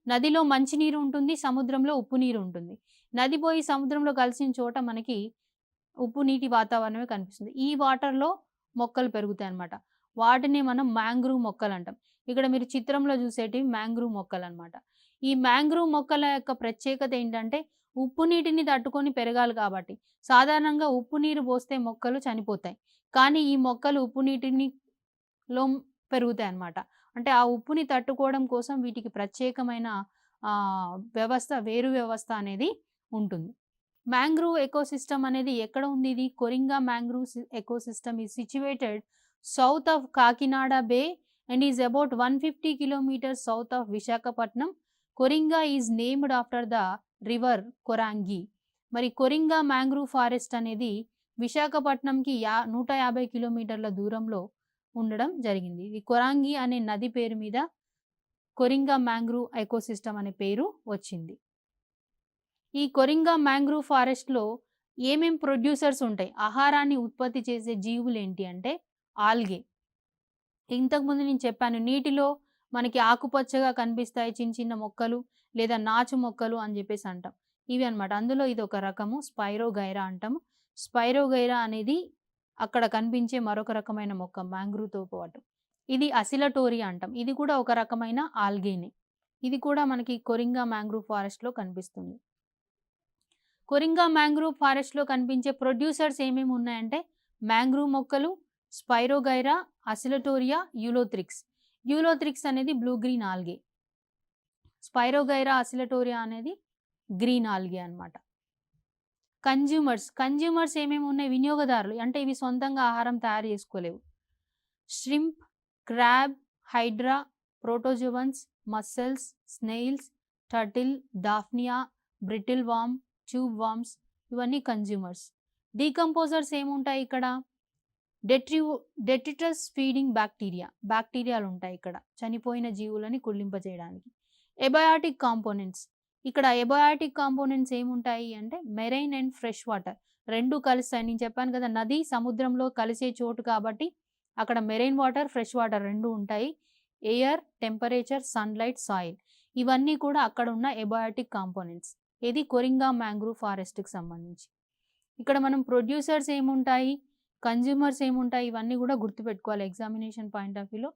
నదిలో మంచినీరు ఉంటుంది, సముద్రంలో ఉప్పు నీరు ఉంటుంది. నది పోయి సముద్రంలో కలిసిన చోట మనకి ఉప్పు నీటి వాతావరణమే కనిపిస్తుంది. ఈ వాటర్‌లో మొక్కలు పెరుగుతాయి అన్నమాట. వాటిని మనం మ్యాంగ్రూవ్ మొక్కలు అంటాం. ఇక్కడ మీరు చిత్రంలో చూసేటివి మ్యాంగ్రూవ్ మొక్కలు అన్నమాట. ఈ మ్యాంగ్రూవ్ మొక్కల యొక్క ప్రత్యేకత ఏంటంటే ఉప్పు నీటిని తట్టుకొని పెరగాలి కాబట్టి. సాధారణంగా ఉప్పు నీరు పోస్తే మొక్కలు చనిపోతాయి. కానీ ఈ మొక్కలు ఉప్పు నీటిలో పెరుగుతాయి అన్నమాట. అంటే ఆ ఉప్పుని తట్టుకోవడం కోసం వీటికి ప్రత్యేకమైన వ్యవస్థ, వేరు వ్యవస్థ అనేది ఉంటుంది. మ్యాంగ్రూవ్ ఎకోసిస్టమ్ అనేది ఎక్కడ ఉంది? ఇది Coringa mangrove ecosystem is situated south of Kakinada Bay and is about 150 kilometers south of Visakhapatnam. Koringa is named after the river Korangi. మరి కొరింగా మ్యాంగ్రూవ్ ఫారెస్ట్ అనేది విశాఖపట్నంకి 150 కిలోమీటర్ల దూరంలో ఉండడం జరిగింది. ఇది కొరాంగి అనే నది పేరు మీద కొరింగా మ్యాంగ్రూవ్ ఎకోసిస్టమ్ అనే పేరు వచ్చింది. ఈ కొరింగా మ్యాంగ్రూవ్ ఫారెస్ట్లో ఏమేం ప్రొడ్యూసర్స్ ఉంటాయి, ఆహారాన్ని ఉత్పత్తి చేసే జీవులు ఏంటి అంటే ఆల్గే. ఇంతకుముందు నేను చెప్పాను, నీటిలో మనకి ఆకుపచ్చగా కనిపిస్తాయి చిన్న చిన్న మొక్కలు లేదా నాచు మొక్కలు అని చెప్పేసి అంటాం. ఇవి అన్నమాట. అందులో ఇది ఒక రకము స్పైరోగైరా అంటాము. స్పైరోగైరా అనేది అక్కడ కనిపించే మరొక రకమైన మొక్క మ్యాంగ్రూవ్తో పాటు. ఇది అసిలటోరియా అంటాం. ఇది కూడా ఒక రకమైన ఆల్గేనే. ఇది కూడా మనకి కొరింగా మ్యాంగ్రూవ్ ఫారెస్ట్లో కనిపిస్తుంది. కొరింగా మ్యాంగ్రూవ్ ఫారెస్ట్లో కనిపించే ప్రొడ్యూసర్స్ ఏమేమి ఉన్నాయంటే మ్యాంగ్రూవ్ మొక్కలు, స్పైరోగైరా, అసిలటోరియా, యూలోథ్రిక్స్. యూలోథ్రిక్స్ అనేది బ్లూ గ్రీన్ ఆల్గే. స్పైరోగైరా, అసిలటోరియా అనేది గ్రీన్ ఆల్గే అన్నమాట. కన్జ్యూమర్స్ ఏమేమి ఉన్నాయి? వినియోగదారులు. అంటే ఇవి సొంతంగా ఆహారం తయారు చేసుకోలేవు. Shrimp, crab, hydra, protozoans, mussels, snails, turtle, daphnia, brittle worm, tube worms, ఇవన్నీ కన్జ్యూమర్స్. డీకంపోజర్స్ ఏముంటాయి ఇక్కడ? డెట్రిటస్ ఫీడింగ్ బ్యాక్టీరియాలు ఉంటాయి ఇక్కడ, చనిపోయిన జీవులని కుళ్ళింపజేయడానికి. ఎబయాటిక్ కాంపోనెంట్స్. ఇక్కడ ఎబయాటిక్ కాంపోనెంట్స్ ఏముంటాయి అంటే మెరైన్ అండ్ ఫ్రెష్ వాటర్ 2 కలుస్తాయి. నేను చెప్పాను కదా, నది సముద్రంలో కలిసే చోటు కాబట్టి అక్కడ మెరైన్ వాటర్, ఫ్రెష్ వాటర్ 2 ఉంటాయి. ఎయిర్, టెంపరేచర్, సన్లైట్, సాయిల్, ఇవన్నీ కూడా అక్కడ ఉన్న ఎబయాటిక్ కాంపోనెంట్స్. ఇది కొరింగా మ్యాంగ్రూవ్ ఫారెస్ట్కి సంబంధించి. ఇక్కడ మనం ప్రొడ్యూసర్స్ ఏముంటాయి, కన్జ్యూమర్స్ ఏముంటాయి, ఇవన్నీ కూడా గుర్తుపెట్టుకోవాలి ఎగ్జామినేషన్ పాయింట్ ఆఫ్ వ్యూలో.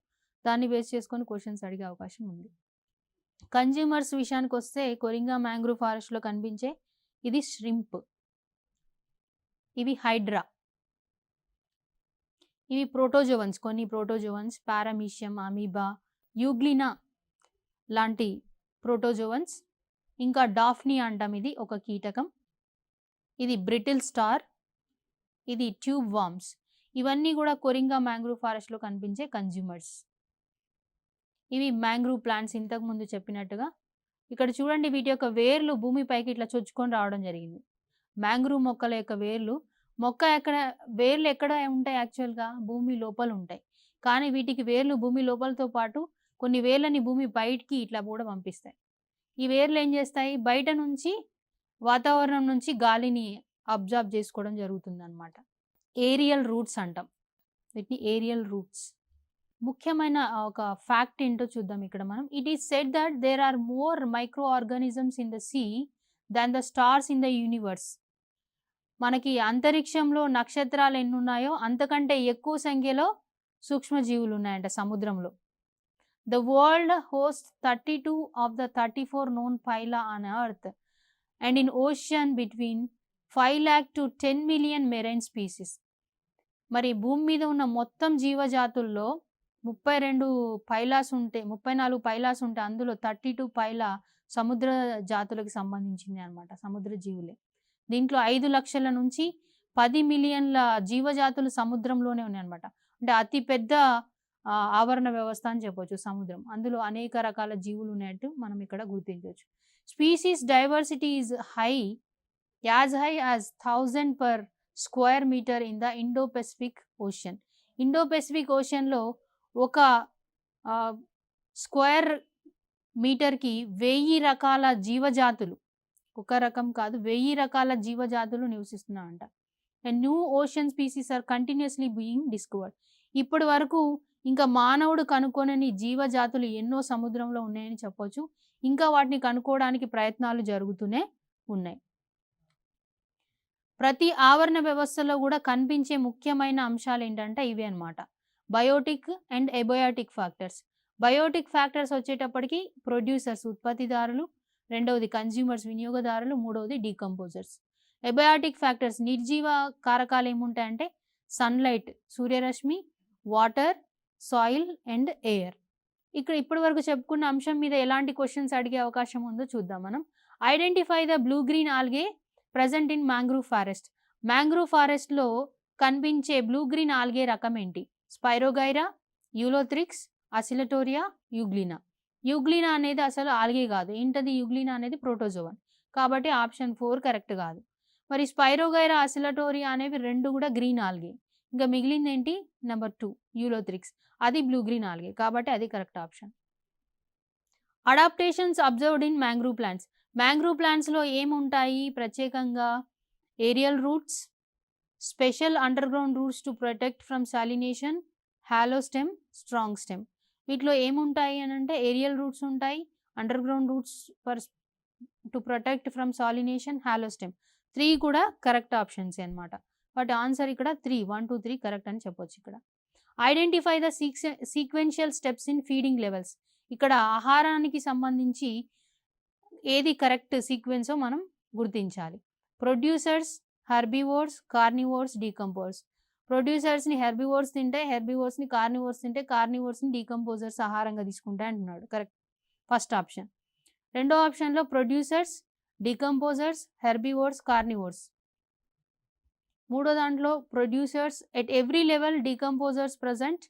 దాన్ని బేస్ చేసుకొని క్వశ్చన్స్ అడిగే అవకాశం ఉంది. కన్జ్యూమర్స్ విషయానికి వస్తే కొరింగా మ్యాంగ్రూవ్ ఫారెస్ట్లో కనిపించే ఇది ష్రింప్, ఇవి హైడ్రా, ఇవి ప్రోటోజోవన్స్, కొన్ని ప్రోటోజోవన్స్, పారామీషియం, అమీబా, యూగ్లినా లాంటి ప్రోటోజోవన్స్, ఇంకా డాఫ్నీ అంటాం, ఇది ఒక కీటకం, ఇది బ్రిటిల్ స్టార్, ఇది ట్యూబ్ వామ్స్. ఇవన్నీ కూడా కొరింగా మ్యాంగ్రూవ్ ఫారెస్ట్లో కనిపించే కన్జ్యూమర్స్. ఇవి మ్యాంగ్రూవ్ ప్లాంట్స్ ఇంతకు ముందు చెప్పినట్టుగా. ఇక్కడ చూడండి, వీటి యొక్క వేర్లు భూమిపైకి ఇట్లా చొచ్చుకొని రావడం జరిగింది. మ్యాంగ్రూవ్ మొక్కల యొక్క వేర్లు, వేర్లు ఎక్కడ ఉంటాయి? యాక్చువల్గా భూమి లోపల ఉంటాయి. కానీ వీటికి వేర్లు భూమి లోపలతో పాటు కొన్ని వేర్లని భూమి బయటికి ఇట్లా కూడా పంపిస్తాయి. ఈ వేర్లు ఏం చేస్తాయి? బయట నుంచి వాతావరణం నుంచి గాలిని అబ్జర్వ్ చేసుకోవడం జరుగుతుంది అనమాట. ఏరియల్ రూట్స్ అంటాం వీటిని, ఏరియల్ రూట్స్. ముఖ్యమైన ఒక ఫ్యాక్ట్ ఏంటో చూద్దాం ఇక్కడ మనం. It is said that there are more microorganisms in the sea than the stars in the universe. మనకి అంతరిక్షంలో నక్షత్రాలు ఎన్ని ఉన్నాయో అంతకంటే ఎక్కువ సంఖ్యలో సూక్ష్మజీవులు ఉన్నాయంట సముద్రంలో. The world host 32 of the 34 known phyla on earth and in ocean between 5 lakh to 10 million marine species. మరి భూమి మీద ఉన్న మొత్తం జీవజాతుల్లో 32 పైలాస్ ఉంటే, 34 పైలాస్ ఉంటే అందులో 32 పైలా సముద్ర జాతులకు సంబంధించింది అనమాట, సముద్ర జీవులే. దీంట్లో 5 లక్షల నుంచి 10 మిలియన్ల జీవజాతులు సముద్రంలోనే ఉన్నాయి అనమాట. అంటే అతి పెద్ద ఆవరణ వ్యవస్థ అని చెప్పొచ్చు సముద్రం. అందులో అనేక రకాల జీవులు ఉన్నట్టు మనం ఇక్కడ గుర్తించవచ్చు. Species diversity is as high as 1000 per square metre in the Indo Pacific ocean. Indo Pacific ఓషన్లో ఒక స్క్వేర్ మీటర్కి 1000 రకాల జీవజాతులు, ఒక రకం కాదు 1000 రకాల జీవజాతులు నివసిస్తున్నాయంట. New ocean species are continuously being discovered. ఇప్పటి వరకు ఇంకా మానవుడు కనుక్కొనని జీవజాతులు ఎన్నో సముద్రంలో ఉన్నాయని చెప్పొచ్చు. ఇంకా వాటిని కనుక్కోవడానికి ప్రయత్నాలు జరుగుతూనే ఉన్నాయి. ప్రతి ఆవరణ వ్యవస్థలో కూడా కనిపించే ముఖ్యమైన అంశాలు ఏంటంటే ఇవే అన్నమాట, biotic and abiotic factors. Biotic factors వచ్చేటప్పటికి ప్రొడ్యూసర్స్ ఉత్పత్తిదారులు, రెండవది కన్జ్యూమర్స్ వినియోగదారులు, మూడవది డీకంపోజర్స్. ఎబయోటిక్ ఫ్యాక్టర్స్ నిర్జీవ కారకాలు ఏముంటాయంటే సన్లైట్ సూర్యరశ్మి, వాటర్, సాయిల్ అండ్ ఎయిర్. ఇక్కడ ఇప్పటి వరకు చెప్పుకున్న అంశం మీద ఎలాంటి క్వశ్చన్స్ అడిగే అవకాశం ఉందో చూద్దాం మనం. Identify the blue green algae present in mangrove forest. Mangrove ఫారెస్ట్లో కనిపించే బ్లూ గ్రీన్ ఆల్గే రకం ఏంటి? Spirogyra, ulothrix, oscillatoria, euglena. Euglena అనేది అసలు ఆల్గే కాదు. ఏంటది? యూగ్లినా అనేది ప్రోటోజోవన్. కాబట్టి ఆప్షన్ 4 కరెక్ట్ కాదు. మరి స్పైరోగైరా, అసిలటోరియా అనేవి రెండు కూడా గ్రీన్ ఆల్గే. ఇంకా మిగిలింది ఏంటి? నెంబర్ 2 యూలోథ్రిక్స్, అది బ్లూ గ్రీన్ ఆల్గే. కాబట్టి అది correct option. Adaptations observed in mangrove plants. Mangrove ప్లాంట్స్లో ఏముంటాయి ప్రత్యేకంగా? Aerial roots, special underground roots to protect from salination, hollow stem, strong stem. వీటిలో ఏముంటాయి అని అంటే ఏరియల్ రూట్స్ ఉంటాయి, underground roots for to protect from salination, hollow stem. 3 కూడా correct options అనమాట. వాటి ఆన్సర్ ఇక్కడ 3, 1, 2, 3 కరెక్ట్ అని చెప్పొచ్చు. ఇక్కడ identify the sequential steps in feeding levels. ఇక్కడ ఆహారానికి సంబంధించి ఏది కరెక్ట్ సీక్వెన్సో మనం గుర్తించాలి. Producers, herbivores, carnivores, decomposers. ప్రొడ్యూసర్స్ని హెర్బివోర్స్ తింటే, హెర్బివోర్స్ని కార్నివోర్స్ తింటే, కార్నివోర్స్ని డీకంపోజర్స్ ఆహారంగా తీసుకుంటే అంటున్నాడు. Correct, first option. రెండో ఆప్షన్లో ప్రొడ్యూసర్స్, డీకంపోజర్స్, హెర్బివోర్స్, కార్నివోర్స్. మూడో దాంట్లో producers at every level, decomposers present,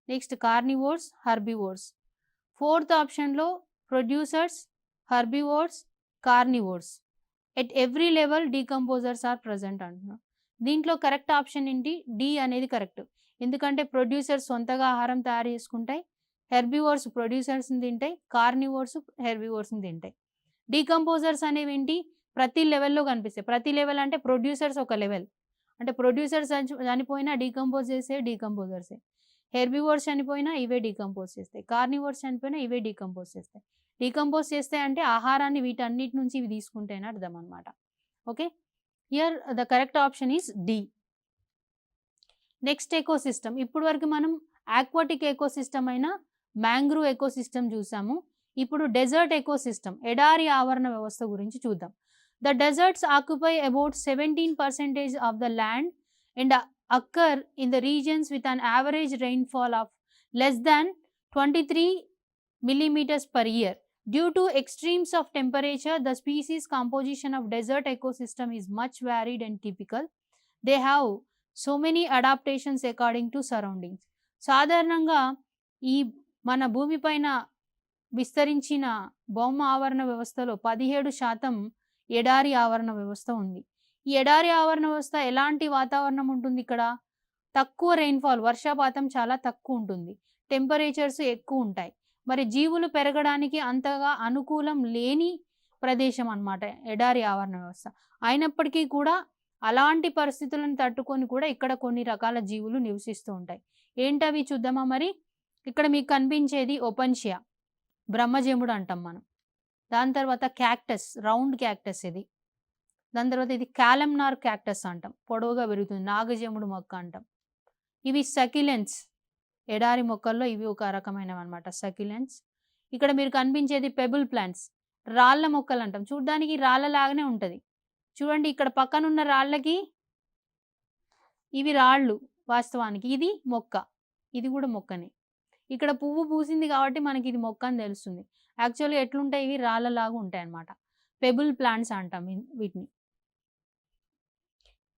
next carnivores, herbivores. Fourth ఆప్షన్లో producers, herbivores, carnivores, at every level decomposers are present అంటున్నాం. దీంట్లో కరెక్ట్ ఆప్షన్ ఏంటి? డి అనేది కరెక్ట్. ఎందుకంటే ప్రొడ్యూసర్స్ సొంతగా ఆహారం తయారు చేసుకుంటాయి, హెర్బివోర్స్ ప్రొడ్యూసర్స్ని తింటాయి, కార్నివోర్స్ హెర్బివోర్స్ని తింటాయి. డీకంపోజర్స్ అనేవి ఏంటి? ప్రతి లెవెల్లో కనిపిస్తాయి. ప్రతి లెవెల్ అంటే ప్రొడ్యూసర్స్ ఒక లెవెల్, అంటే ప్రొడ్యూసర్స్ చనిపోయినా డీకంపోజ్ చేసే డీకంపోజర్సే. హెర్బివోర్స్ చనిపోయినా ఇవే డీకంపోజ్ చేస్తాయి, కార్నివోర్స్ చనిపోయినా ఇవే డీకంపోజ్ చేస్తాయి. డీకంపోజ్ చేస్తాయి అంటే ఆహారాన్ని వీటన్నిటి నుంచి ఇవి తీసుకుంటేనే అర్థం అనమాట. Okay, here the correct option is D. Next ecosystem. ఇప్పుడు వరకు మనం ఆక్వాటిక్ ఎకోసిస్టమ్ అయిన మ్యాంగ్రూవ్ ఎకోసిస్టమ్ చూసాము. ఇప్పుడు డెజర్ట్ ఎకోసిస్టమ్, ఎడారి ఆవరణ వ్యవస్థ గురించి చూద్దాం. The deserts occupy about 17% of the land and occur in the regions with an average rainfall of less than 23 millimeters per year. Due to extremes of temperature, the species composition of desert ecosystem is much varied and typical. They have so many adaptations according to surroundings. సాధారణంగా ఈ మన భూమిపైన విస్తరించిన భౌమ ఆవరణ వ్యవస్థలో 17% ఎడారి ఆవరణ వ్యవస్థ ఉంది. ఈ ఎడారి ఆవరణ వ్యవస్థ ఎలాంటి వాతావరణం ఉంటుంది? ఇక్కడ తక్కువ రెయిన్ఫాల్, వర్షపాతం చాలా తక్కువ ఉంటుంది, టెంపరేచర్స్ ఎక్కువ ఉంటాయి. మరి జీవులు పెరగడానికి అంతగా అనుకూలం లేని ప్రదేశం అన్నమాట ఎడారి ఆవరణ వ్యవస్థ. అయినప్పటికీ కూడా అలాంటి పరిస్థితులను తట్టుకొని కూడా ఇక్కడ కొన్ని రకాల జీవులు నివసిస్తూ ఉంటాయి. ఏంటవి చూద్దామా మరి? ఇక్కడ మీకు కనిపించేది ఓపెన్షియా, బ్రహ్మజముడు అంటాం మనం. దాని తర్వాత క్యాక్టస్, రౌండ్ క్యాక్టస్ ఇది. దాని తర్వాత ఇది కాలమ్నార్ క్యాక్టస్ అంటాం, పొడవుగా పెరుగుతుంది, నాగజముడు మొక్క అంటాం. ఇవి సకిలెన్స్, ఎడారి మొక్కల్లో ఇవి ఒక రకమైనవి అనమాట, సకిలెన్స్. ఇక్కడ మీరు కనిపించేది పెబుల్ ప్లాంట్స్, రాళ్ళ మొక్కలు అంటాం. చూడడానికి రాళ్ళలాగానే ఉంటుంది. చూడండి ఇక్కడ పక్కనున్న రాళ్ళకి ఇవి రాళ్ళు, వాస్తవానికి ఇది మొక్క, ఇది కూడా మొక్కనే. ఇక్కడ పువ్వు పూసింది కాబట్టి మనకి ఇది మొక్క అని తెలుస్తుంది. యాక్చువల్గా ఎట్లుంటాయి, ఇవి రాళ్ళలాగా ఉంటాయి అన్నమాట. పెబుల్ ప్లాంట్స్ అంటాం వీటిని.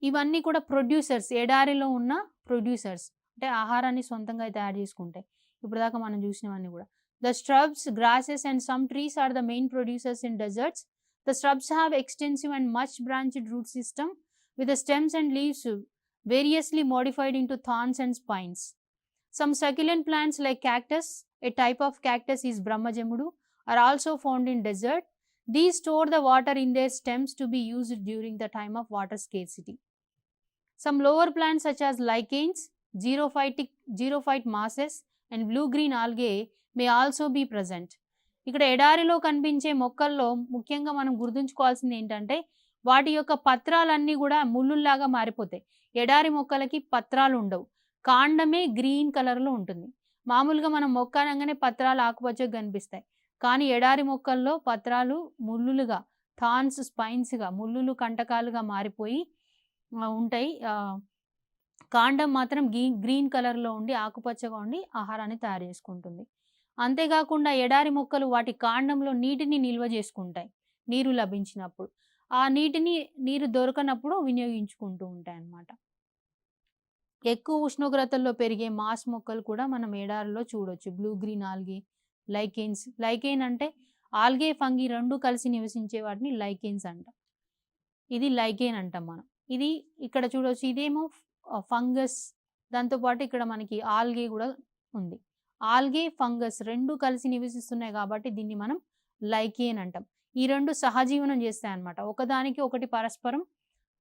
ఇవన్నీ కూడా ప్రొడ్యూసర్స్, ఎడారిలో ఉన్న ప్రొడ్యూసర్స్, అంటే ఆహారాన్ని సొంతంగా తయారు చేసుకుంటాయి. ఇప్పుడు దాకా మనం చూసినవన్నీ కూడా. The shrubs, grasses and some trees are the main producers in deserts. The shrubs have extensive and much branched root system with the stems and leaves variously modified into thorns and spines. Some succulent plants like cactus, a type of cactus is Brahmajamudu, are also found in desert. These store the water in their stems to be used during the time of water scarcity. Some lower plants such as lichens, xerophyte mosses and blue-green algae may also be present. ఇక్కడ ఎడారిలో కనిపించే మొక్కల్లో ముఖ్యంగా మనం గుర్తుంచుకోవాల్సింది ఏంటంటే వాటి యొక్క పత్రాలన్నీ కూడా ముళ్ళుల్లాగా మారిపోతాయి. ఎడారి మొక్కలకి పత్రాలు ఉండవు, కాండమే గ్రీన్ కలర్లో ఉంటుంది. మామూలుగా మనం మొక్క అనగానే పత్రాలు ఆకుపచ్చగా కనిపిస్తాయి, కానీ ఎడారి మొక్కల్లో పత్రాలు ముళ్ళులుగా, థాన్స్, స్పైన్స్గా, ముళ్ళులు కంటకాలుగా మారిపోయి ఉంటాయి. కాండం మాత్రం గ్రీన్ కలర్లో ఉండి ఆకుపచ్చగా ఉండి ఆహారాన్ని తయారు చేసుకుంటుంది. అంతేకాకుండా ఎడారి మొక్కలు వాటి కాండంలో నీటిని నిల్వ చేసుకుంటాయి నీరు లభించినప్పుడు. ఆ నీరు దొరకనప్పుడు వినియోగించుకుంటూ ఉంటాయి అన్నమాట. ఎక్కువ ఉష్ణోగ్రతల్లో పెరిగే మాస్ మొక్కలు కూడా మనం ఎడారిలో చూడొచ్చు. Blue green algae, lichens. Lichen అంటే ఆల్గే, ఫంగి రెండు కలిసి నివసించే వాటిని లైకెన్స్ అంటాం. ఇది లైకెన్ అంటాం మనం. ఇది ఇక్కడ చూడొచ్చు, ఇదేమో ఫంగస్. దాంతోపాటు ఇక్కడ మనకి ఆల్గే కూడా ఉంది. ఆల్గే, ఫంగస్ రెండు కలిసి నివసిస్తున్నాయి కాబట్టి దీన్ని మనం లైకెన్ అంటాం. ఈ రెండు సహజీవనం చేస్తాయి అన్నమాట, ఒకదానికి ఒకటి పరస్పరం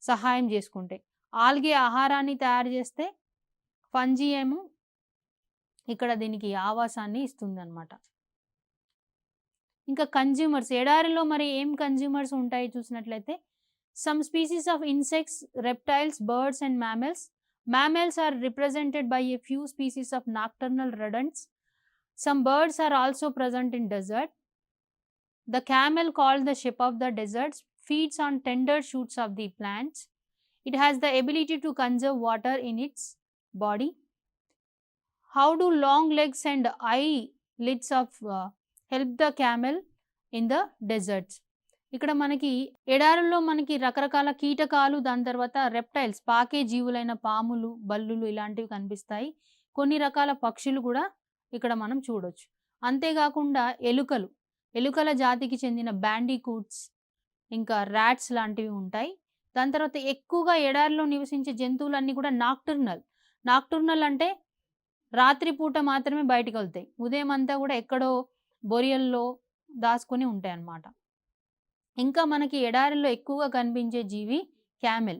సహాయం చేసుకుంటాయి. ఆల్గే ఆహారాన్ని తయారు చేస్తే ఫంజీ ఏమో ఇక్కడ దీనికి ఆవాసాన్ని ఇస్తుంది అన్నమాట. ఇంకా కన్జ్యూమర్స్, ఎడారిలో మరి ఏం కన్జ్యూమర్స్ ఉంటాయి చూసినట్లయితే, some species of insects, reptiles, birds and mammals. Mammals are represented by a few species of nocturnal rodents. Some birds are also present in desert. The camel, called the sheep of the deserts, feeds on tender shoots of the plants. It has the ability to conserve water in its body. How do long legs and eyelids of help the camel in the deserts? ఇక్కడ మనకి ఎడారుల్లో మనకి రకరకాల కీటకాలు, దాని తర్వాత reptiles, పాకే జీవులైన పాములు, బల్లులు ఇలాంటివి కనిపిస్తాయి. కొన్ని రకాల పక్షులు కూడా ఇక్కడ మనం చూడొచ్చు. అంతేకాకుండా ఎలుకల జాతికి చెందిన బ్యాండికూట్స్, ఇంకా ర్యాట్స్ లాంటివి ఉంటాయి. దాని తర్వాత ఎక్కువగా ఎడారిలో నివసించే జంతువులన్నీ కూడా నాక్టర్నల్ అంటే రాత్రిపూట మాత్రమే బయటకు వెళ్తాయి, ఉదయం అంతా కూడా ఎక్కడో బొరియల్లో దాచుకొని ఉంటాయి అన్నమాట. ఇంకా మనకి ఎడారిలో ఎక్కువగా కనిపించే జీవి క్యామెల్,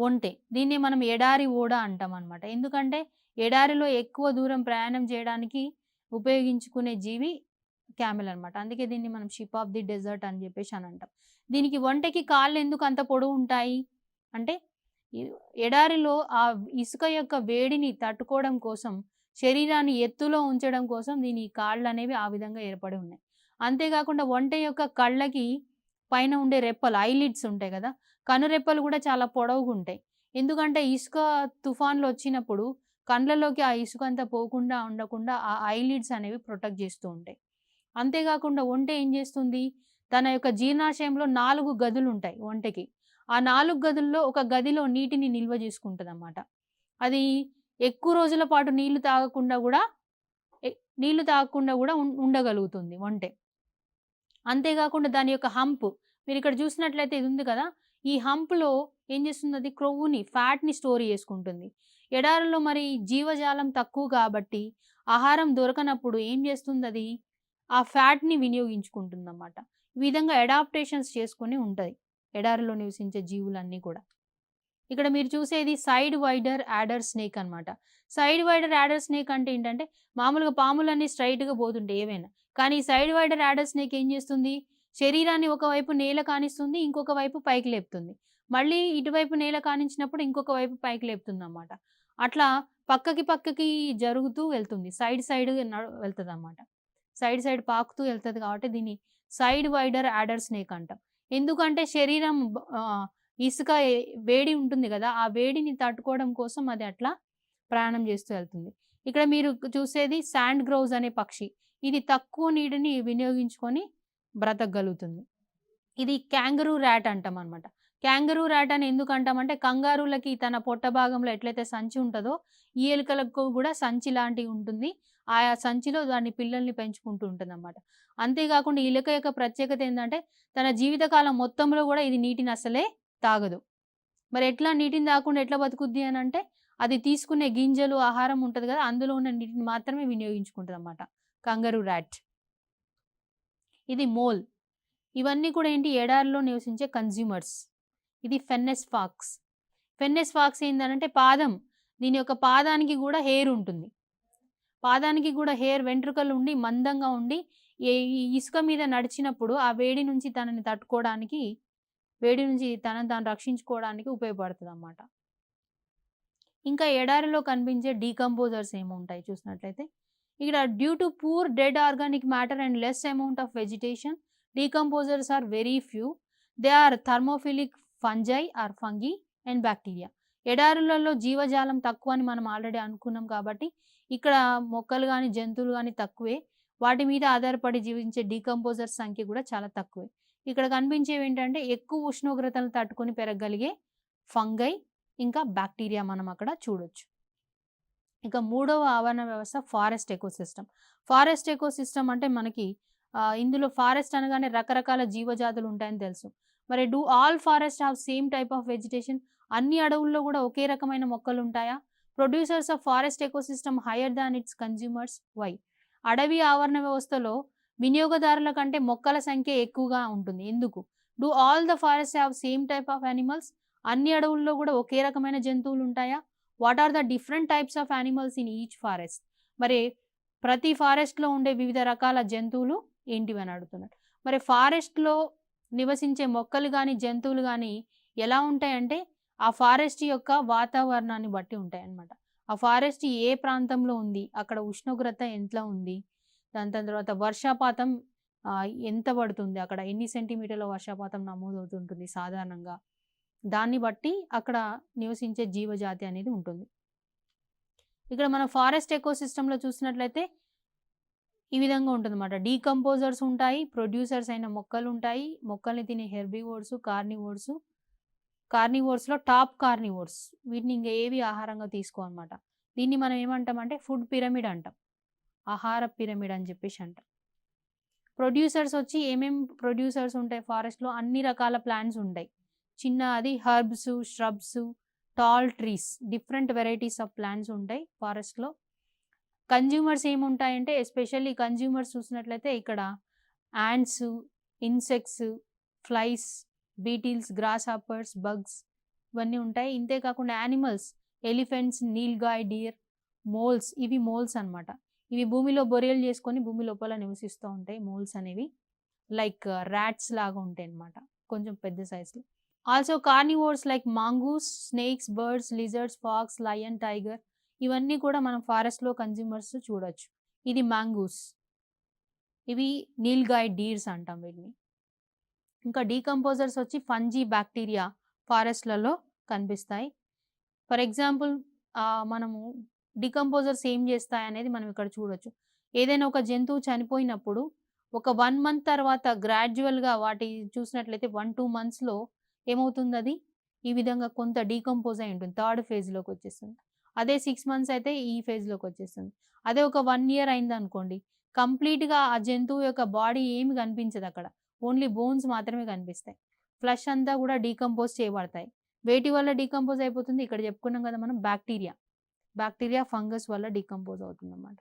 ఒంటె. దీన్ని మనం ఎడారి ఓడ అంటాం అన్నమాట. ఎందుకంటే ఎడారిలో ఎక్కువ దూరం ప్రయాణం చేయడానికి ఉపయోగించుకునే జీవి క్యామెల్ అన్నమాట. అందుకే దీన్ని మనం షిప్ ఆఫ్ ది డెజర్ట్ అని చెప్పేసి అని అంటాం. దీనికి ఒంటెకి కాళ్ళు ఎందుకు అంత పొడవు ఉంటాయి అంటే, ఎడారిలో ఆ ఇసుక యొక్క వేడిని తట్టుకోవడం కోసం శరీరాన్ని ఎత్తులో ఉంచడం కోసం దీని కాళ్ళు అనేవి ఆ విధంగా ఏర్పడి ఉన్నాయి. అంతేకాకుండా ఒంటె యొక్క కళ్ళకి పైన ఉండే రెప్పలు ఐలిడ్స్ ఉంటాయి కదా, కనురెప్పలు కూడా చాలా పొడవుగుంటాయి. ఎందుకంటే ఇసుక తుఫాన్లు వచ్చినప్పుడు కండ్లలోకి ఆ ఇసుక అంతా పోకుండా ఉండకుండా ఆ ఐలిడ్స్ అనేవి ప్రొటెక్ట్ చేస్తూ ఉంటాయి. అంతేకాకుండా ఒంటె ఏం చేస్తుంది, తన యొక్క జీర్ణాశయంలో 4 గదులు ఉంటాయి ఒంటెకి. ఆ 4 గదుల్లో ఒక గదిలో నీటిని నిల్వ చేసుకుంటదన్నమాట. అది ఎక్కువ రోజుల పాటు నీళ్లు తాగకుండా కూడా ఉండగలుగుతుంది ఒంటె. అంతేకాకుండా దాని యొక్క హంప్ మీరిక్కడ చూసినట్లయితే ఇది ఉంది కదా, ఈ హంప్‌లో ఏం చేస్తుంది, అది క్రొవ్వుని, ఫ్యాట్‌ని స్టోర్ చేసుకుంటుంది. ఎడారుల్లో మరి జీవజాలం తక్కువ కాబట్టి ఆహారం దొరకనప్పుడు ఏం చేస్తుందది, ఆ ఫ్యాట్‌ని వినియోగించుకుంటుందన్నమాట. ఈ విధంగా అడాప్టేషన్స్ చేసుకొని ఉంటది ఎడారిలో నివసించే జీవులన్నీ కూడా. ఇక్కడ మీరు చూసేది సైడ్ వైడర్ యాడర్ స్నేక్ అన్నమాట. సైడ్ వైడర్ యాడర్ స్నేక్ అంటే ఏంటంటే, మామూలుగా పాములన్నీ స్ట్రెయిట్‌గా పోతుంటాయి ఏవైనా. కానీ సైడ్ వైడర్ యాడర్ స్నేక్ ఏం చేస్తుంది, శరీరాన్ని ఒకవైపు నేల కానిస్తుంది, ఇంకొక వైపు పైకి లేపుతుంది. మళ్ళీ ఇటువైపు నేల కానించినప్పుడు ఇంకొక వైపు పైకి లేపుతుందన్నమాట. అట్లా పక్కకి జరుగుతూ వెళ్తుంది. సైడ్ వెళ్తదన్నమాట. సైడ్ పాకుతూ వెళ్తది కాబట్టి దీన్ని సైడ్ వైడర్ యాడర్ స్నేక్ అంటాం. ఎందుకంటే శరీరం ఇసుక వేడి ఉంటుంది గదా, ఆ వేడిని తట్టుకోవడం కోసం అది అట్లా ప్రయాణం చేస్తూ వెళ్తుంది. ఇక్కడ మీరు చూసేది శాండ్ గ్రౌజ్ అనే పక్షి. ఇది తక్కువ నీటిని వినియోగించుకొని బ్రతకగలుగుతుంది. ఇది క్యాంగరూ ర్యాట్ అంటామనమాట. క్యాంగరూ ర్యాట్ అని ఎందుకు అంటామంటే, కంగారూలకి తన పొట్ట భాగంలో ఎట్లయితే సంచి ఉంటదో, ఈ ఎలుకలకు కూడా సంచి లాంటివి ఉంటుంది. ఆయా సంచిలో దాని పిల్లల్ని పెంచుకుంటూ ఉంటుందన్నమాట. అంతేకాకుండా ఈ ఎలుక యొక్క ప్రత్యేకత ఏందంటే, తన జీవితకాలం మొత్తంలో కూడా ఇది నీటిని అసలే తాగదు. మరి ఎట్లా నీటిని తాగకుండా ఎట్లా బతుకుద్ది అనంటే, అది తీసుకునే గింజలు, ఆహారం ఉంటది కదా, అందులో ఉన్న నీటిని మాత్రమే వినియోగించుకుంటదన్నమాట కంగారూ ర్యాట్. ఇది మోల్. ఇవన్నీ కూడా ఏంటి, ఎడారిలో నివసించే కన్జ్యూమర్స్. ఇది ఫెన్నెస్ ఫాక్స్. ఫెన్నెస్ ఫాక్స్ ఏందనంటే పాదం. దీని యొక్క పాదానికి కూడా హెయిర్ ఉంటుంది. పాదానికి కూడా హెయిర్, వెంట్రుకలు ఉండి మందంగా ఉండి ఈ ఇసుక మీద నడిచినప్పుడు ఆ వేడి నుంచి తనని తట్టుకోవడానికి, వేడి నుంచి తనని తాను రక్షించుకోవడానికి ఉపయోగపడుతుందన్నమాట. ఇంకా ఎడారిలో కనిపించే డీకంపోజర్స్ ఏముంటాయి చూసినట్లయితే, ఇక్కడ due to poor dead organic matter and less amount of vegetation, decomposers are very few. They are thermophilic fungi or fungi and bacteria. ఎడారులలో జీవజాలం తక్కువ అని మనం ఆల్రెడీ అనుకున్నాం కాబట్టి ఇక్కడ మొక్కలు కానీ జంతువులు కానీ తక్కువే. వాటి మీద ఆధారపడి జీవించే డీకంపోజర్స్ సంఖ్య కూడా చాలా తక్కువే. ఇక్కడ కనిపించేవి ఏంటంటే ఎక్కువ ఉష్ణోగ్రతలను తట్టుకొని పెరగగలిగే ఫంగై ఇంకా బ్యాక్టీరియా మనం అక్కడ చూడొచ్చు. ఇక మూడవ ఆవరణ వ్యవస్థ ఫారెస్ట్ ఎకోసిస్టమ్. ఫారెస్ట్ ఎకోసిస్టమ్ అంటే మనకి ఇందులో ఫారెస్ట్ అనగానే రకరకాల జీవజాతులు ఉంటాయని తెలుసు. మరి do all forest have same type of vegetation? అన్ని అడవుల్లో కూడా ఒకే రకమైన మొక్కలు ఉంటాయా? Producers of forest ecosystem higher than its consumers, why? అడవి ఆవరణ వ్యవస్థలో వినియోగదారుల కంటే మొక్కల సంఖ్య ఎక్కువగా ఉంటుంది, ఎందుకు? Do all the forest have same type of animals? అన్ని అడవుల్లో కూడా ఒకే రకమైన జంతువులు ఉంటాయా? What are the different types of animals in each forest? మరి ప్రతి ఫారెస్ట్లో ఉండే వివిధ రకాల జంతువులు ఏంటివి అని అడుగుతున్నాడు. మరి ఫారెస్ట్లో నివసించే మొక్కలు కానీ జంతువులు కానీ ఎలా ఉంటాయంటే, ఆ ఫారెస్ట్ యొక్క వాతావరణాన్ని బట్టి ఉంటాయి అన్నమాట. ఆ ఫారెస్ట్ ఏ ప్రాంతంలో ఉంది, అక్కడ ఉష్ణోగ్రత ఎంత ఉంది, దాని తర్వాత వర్షపాతం ఎంత పడుతుంది, అక్కడ ఎన్ని సెంటీమీటర్ల వర్షపాతం నమోదవుతుంటుంది సాధారణంగా, దాన్ని బట్టి అక్కడ నివసించే జీవజాతి అనేది ఉంటుంది. ఇక్కడ మనం ఫారెస్ట్ ఎకోసిస్టంలో చూసినట్లయితే ఈ విధంగా ఉంటుందన్నమాట. డీకంపోజర్స్ ఉంటాయి, ప్రొడ్యూసర్స్ అయిన మొక్కలు ఉంటాయి, మొక్కల్ని తినే హెర్బివోర్స్, కార్నివోర్స్. కార్నివోర్స్లో టాప్ కార్నివోర్స్, వీటిని ఇంకా ఏవి ఆహారంగా తీసుకోమన్నమాట. దీన్ని మనం ఏమంటామంటే ఫుడ్ పిరమిడ్ అంటాం, ఆహార పిరమిడ్ అని చెప్పేసి అంటాం. ప్రొడ్యూసర్స్ వచ్చి ఏమేం ప్రొడ్యూసర్స్ ఉంటాయి ఫారెస్ట్లో, అన్ని రకాల ప్లాంట్స్ ఉంటాయి. చిన్న అది herbs, shrubs, tall trees, different varieties of plants ఉంటాయి ఫారెస్ట్లో. కన్జ్యూమర్స్ ఏముంటాయంటే, ఎస్పెషల్లీ కన్జ్యూమర్స్ చూసినట్లయితే ఇక్కడ ants, insects, flies, beetles, grasshoppers, bugs ఇవన్నీ ఉంటాయి. ఇంతే కాకుండా animals, elephants, nilgai deer, moles. ఇవి మోల్స్ అనమాట. ఇవి భూమిలో బొరియలు చేసుకొని భూమి లోపల నివసిస్తూ ఉంటాయి. మోల్స్ అనేవి లైక్ ర్యాట్స్ లాగా ఉంటాయి అన్నమాట, కొంచెం పెద్ద సైజులో. Also carnivores like mongoose, snakes, birds, lizards, fox, lion, tiger ఇవన్నీ కూడా మనం ఫారెస్ట్‌లో కన్జ్యూమర్స్ చూడొచ్చు. ఇది మ్యాంగూస్. ఇవి నీల్‌గాయ్ డీర్స్ అంటాం వీటిని. ఇంకా డీకంపోజర్స్ వచ్చి ఫంజీ, బ్యాక్టీరియా ఫారెస్ట్‌లలో కనిపిస్తాయి. ఫర్ ఎగ్జాంపుల్ మనము డీకంపోజర్స్ ఏం చేస్తాయనేది మనం ఇక్కడ చూడొచ్చు. ఏదైనా ఒక జంతువు చనిపోయినప్పుడు ఒక 1 మంత్ తర్వాత గ్రాడ్యువల్‌గా వాటి చూసినట్లయితే 1, 2 మంత్స్‌లో ఏమవుతుందది? ఈ విధంగా కొంత డీకంపోజ్ అయి ఉంటుంది. థర్డ్ ఫేజ్‌లోకొచ్చేస్తుంది. అదే 6 మంత్స్ అయితే ఈ ఫేజ్‌లోకొచ్చేస్తుంది. అదే ఒక 1 ఇయర్ అయిందనుకోండి, కంప్లీట్‌గా ఆ జంతువు యొక్క బాడీ ఏమి కనిపించదక్కడ. ఓన్లీ బోన్స్ మాత్రమే కనిపిస్తాయి. ఫ్లష్ అంతా కూడా డీకంపోజ్ చేయబడతాయి. వేటి వల్ల డీకంపోజ్ అయిపోతుంది? ఇక్కడ చెప్పుకున్నాం కదా మనం బ్యాక్టీరియా. బ్యాక్టీరియా, ఫంగస్ వల్ల డీకంపోజ్ అవుతుందన్నమాట.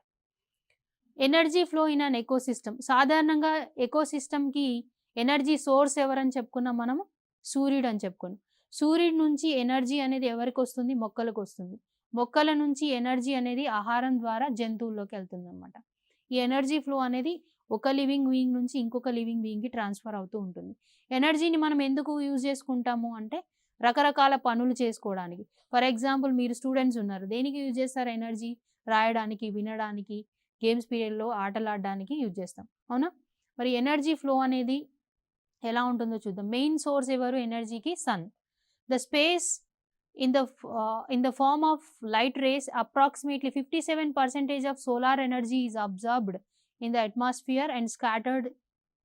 Energy flow in an ecosystem. సాధారణంగా ఎకోసిస్టమ్‌కి ఎనర్జీ సోర్స్ ఎవరని చెప్పుకున్నాం మనము? సూర్యుడు అని చెప్పుకున్నాం. సూర్యుడి నుంచి ఎనర్జీ అనేది ఎవరికొస్తుంది? మొక్కలకొస్తుంది. మొక్కల నుంచి ఎనర్జీ అనేది ఆహారం ద్వారా జంతువుల్లోకి వెళ్తుందన్నమాట. ఈ ఎనర్జీ ఫ్లో అనేది ఒక లివింగ్ బీయింగ్ నుంచి ఇంకొక లివింగ్ బీయింగ్‌కి ట్రాన్స్‌ఫర్ అవుతూ ఉంటుంది. ఎనర్జీని మనం ఎందుకు యూజ్ చేసుకుంటాము అంటే రకరకాల పనులు చేసుకోవడానికి. ఫర్ ఎగ్జాంపుల్ మీరు స్టూడెంట్స్ ఉన్నారు. దేనికి యూజ్ చేస్తారు ఎనర్జీ? రాయడానికి, వినడానికి, గేమ్స్ పీరియడ్‌లో ఆటలాడడానికి యూజ్ చేస్తాం. అవునా? మరి ఎనర్జీ ఫ్లో అనేది ఎలా ఉంటుందో చూద్దాం. మెయిన్ సోర్స్ ఎవరు ఎనర్జీకి? Sun. The space in the form of light rays, approximately 57% of solar energy is absorbed in the atmosphere and scattered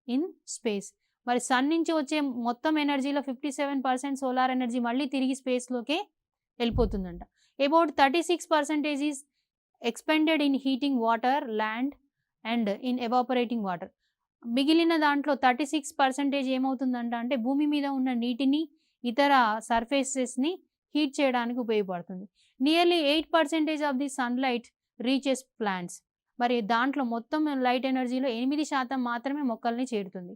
in space. మరి సన్ నుంచి వచ్చే మొత్తం ఎనర్జీలో 57% సోలార్ ఎనర్జీ మళ్ళీ తిరిగి స్పేస్‌లోకే వెళ్ళిపోతుందంట. About 36% is expended in heating water, land and in evaporating water. మిగిలిన దాంట్లో 36% ఏమవుతుందంట అంటే భూమి మీద ఉన్న నీటిని, ఇతర సర్ఫేసెస్‌ని హీట్ చేయడానికి ఉపయోగపడుతుంది. Nearly 8% of the sunlight reaches plants. మరి దాంట్లో మొత్తం లైట్ ఎనర్జీలో 8% మాత్రమే మొక్కల్ని చేరుతుంది.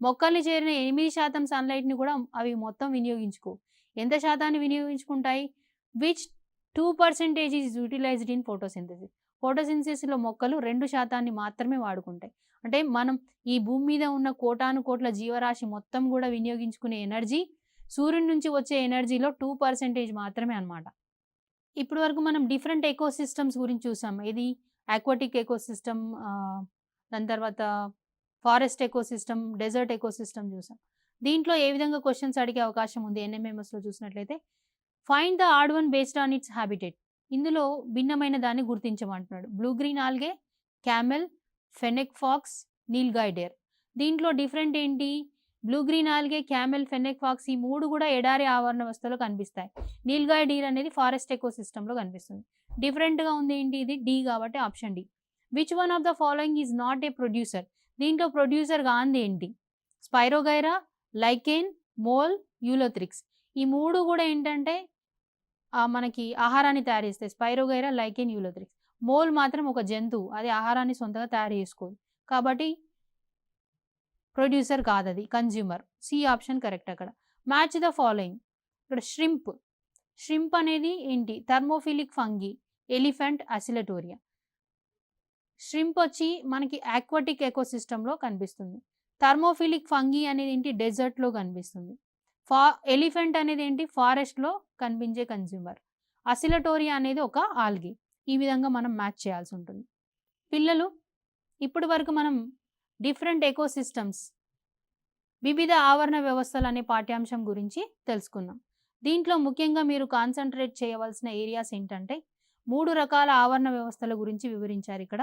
మొక్కల్ని చేరిన 8% సన్‌లైట్‌ని కూడా అవి మొత్తం వినియోగించుకోవు. ఎంత శాతాన్ని వినియోగించుకుంటాయి? Which 2% is utilised in photosynthesis. ఫోటోసింథసిస్‌లో మొక్కలు 2% మాత్రమే వాడుకుంటాయి. అంటే మనం ఈ భూమి మీద ఉన్న కోటానుకోట్ల జీవరాశి మొత్తం కూడా వినియోగించుకునే ఎనర్జీ సూర్యుడి నుంచి వచ్చే ఎనర్జీలో 2% మాత్రమే అన్నమాట. ఇప్పటి వరకు మనం డిఫరెంట్ ఎకోసిస్టమ్స్ గురించి చూసాం. ఇది ఆక్వాటిక్ ఎకోసిస్టమ్, దాని తర్వాత ఫారెస్ట్ ఎకోసిస్టమ్, డెజర్ట్ ఎకోసిస్టమ్ చూసాం. దీంట్లో ఏ విధంగా క్వశ్చన్స్ అడిగే అవకాశం ఉంది ఎన్ఎంఎంఎస్‌లో చూసినట్లయితే, find the odd one based on its habitat. ఇందులో భిన్నమైన దాన్ని గుర్తించమంటున్నాడు. Blue green algae, camel, fennec fox, nilgai deer. దీంట్లో డిఫరెంట్ ఏంటి? Blue green algae, camel, fennec fox ఈ 3 కూడా ఎడారి ఆవరణ వ్యవస్థలో కనిపిస్తాయి. నీల్‌గాయ్ డీర్ అనేది ఫారెస్ట్ ఎకోసిస్టమ్‌లో కనిపిస్తుంది. డిఫరెంట్‌గా ఉంది ఏంటి? ఇది డి కాబట్టి option D. Which one of the following is not a producer. దీంట్లో ప్రొడ్యూసర్ కానిది ఏంటి? Spirogyra, lichen, mould, ulothrix. ఈ 3 కూడా ఏంటంటే మనకి ఆహారాన్ని తయారు చేస్తాయి. Spirogyra, lichen, Ulothrix. మోల్ మాత్రం ఒక జంతువు. అది ఆహారాన్ని సొంతగా తయారు చేసుకోదు. కాబట్టి ప్రొడ్యూసర్ కాదది, కన్జ్యూమర్. సి ఆప్షన్ కరెక్ట్ అక్కడ. Match the following. ఇక్కడ ష్రింప్. ష్రింప్ అనేది ఏంటి? Thermophilic fungi, elephant, oscillatoria. Shrimp వచ్చి మనకి ఆక్వాటిక్ ఎకోసిస్టమ్‌లో కనిపిస్తుంది. థర్మోఫిలిక్ ఫంగి అనేది ఏంటి? డెజర్ట్‌లో కనిపిస్తుంది. ఎలిఫెంట్ అనేది ఏంటి? ఫారెస్ట్‌లో కనిపించే కన్జ్యూమర్. అసిలటోరియా అనేది ఒక ఆల్గే. ఈ విధంగా మనం మ్యాచ్ చేయాల్సి ఉంటుంది. పిల్లలు, ఇప్పటి వరకు మనం డిఫరెంట్ ఎకోసిస్టమ్స్, వివిధ ఆవరణ వ్యవస్థలు అనే పాఠ్యాంశం గురించి తెలుసుకున్నాం. దీంట్లో ముఖ్యంగా మీరు కాన్సన్ట్రేట్ చేయవలసిన ఏరియాస్ ఏంటంటే 3 రకాల ఆవరణ వ్యవస్థల గురించి వివరించారు ఇక్కడ.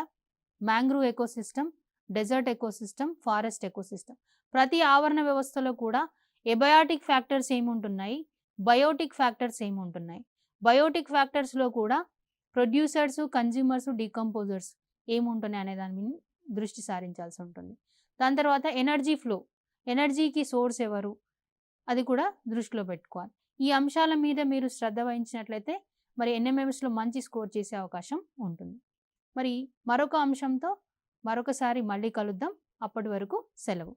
Mangrove ecosystem, desert ecosystem, forest ecosystem. ప్రతి ఆవరణ వ్యవస్థలో కూడా ఎబయాటిక్ ఫ్యాక్టర్స్ ఏముంటున్నాయి, బయోటిక్ ఫ్యాక్టర్స్ ఏముంటున్నాయి. బయోటిక్ ఫ్యాక్టర్స్లో కూడా ప్రొడ్యూసర్స్, కన్జ్యూమర్స్, డీకంపోజర్స్ ఏముంటున్నాయి అనే దాని మీద దృష్టి సారించాల్సి ఉంటుంది. దాని తర్వాత ఎనర్జీ ఫ్లో, ఎనర్జీకి సోర్స్ ఎవరు, అది కూడా దృష్టిలో పెట్టుకోవాలి. ఈ అంశాల మీద మీరు శ్రద్ధ వహించినట్లయితే మరి ఎన్ఎంఎంఎస్‌లో మంచి స్కోర్ చేసే అవకాశం ఉంటుంది. మరి మరొక అంశంతో మరొకసారి మళ్ళీ కలుద్దాం. అప్పటి వరకు సెలవు.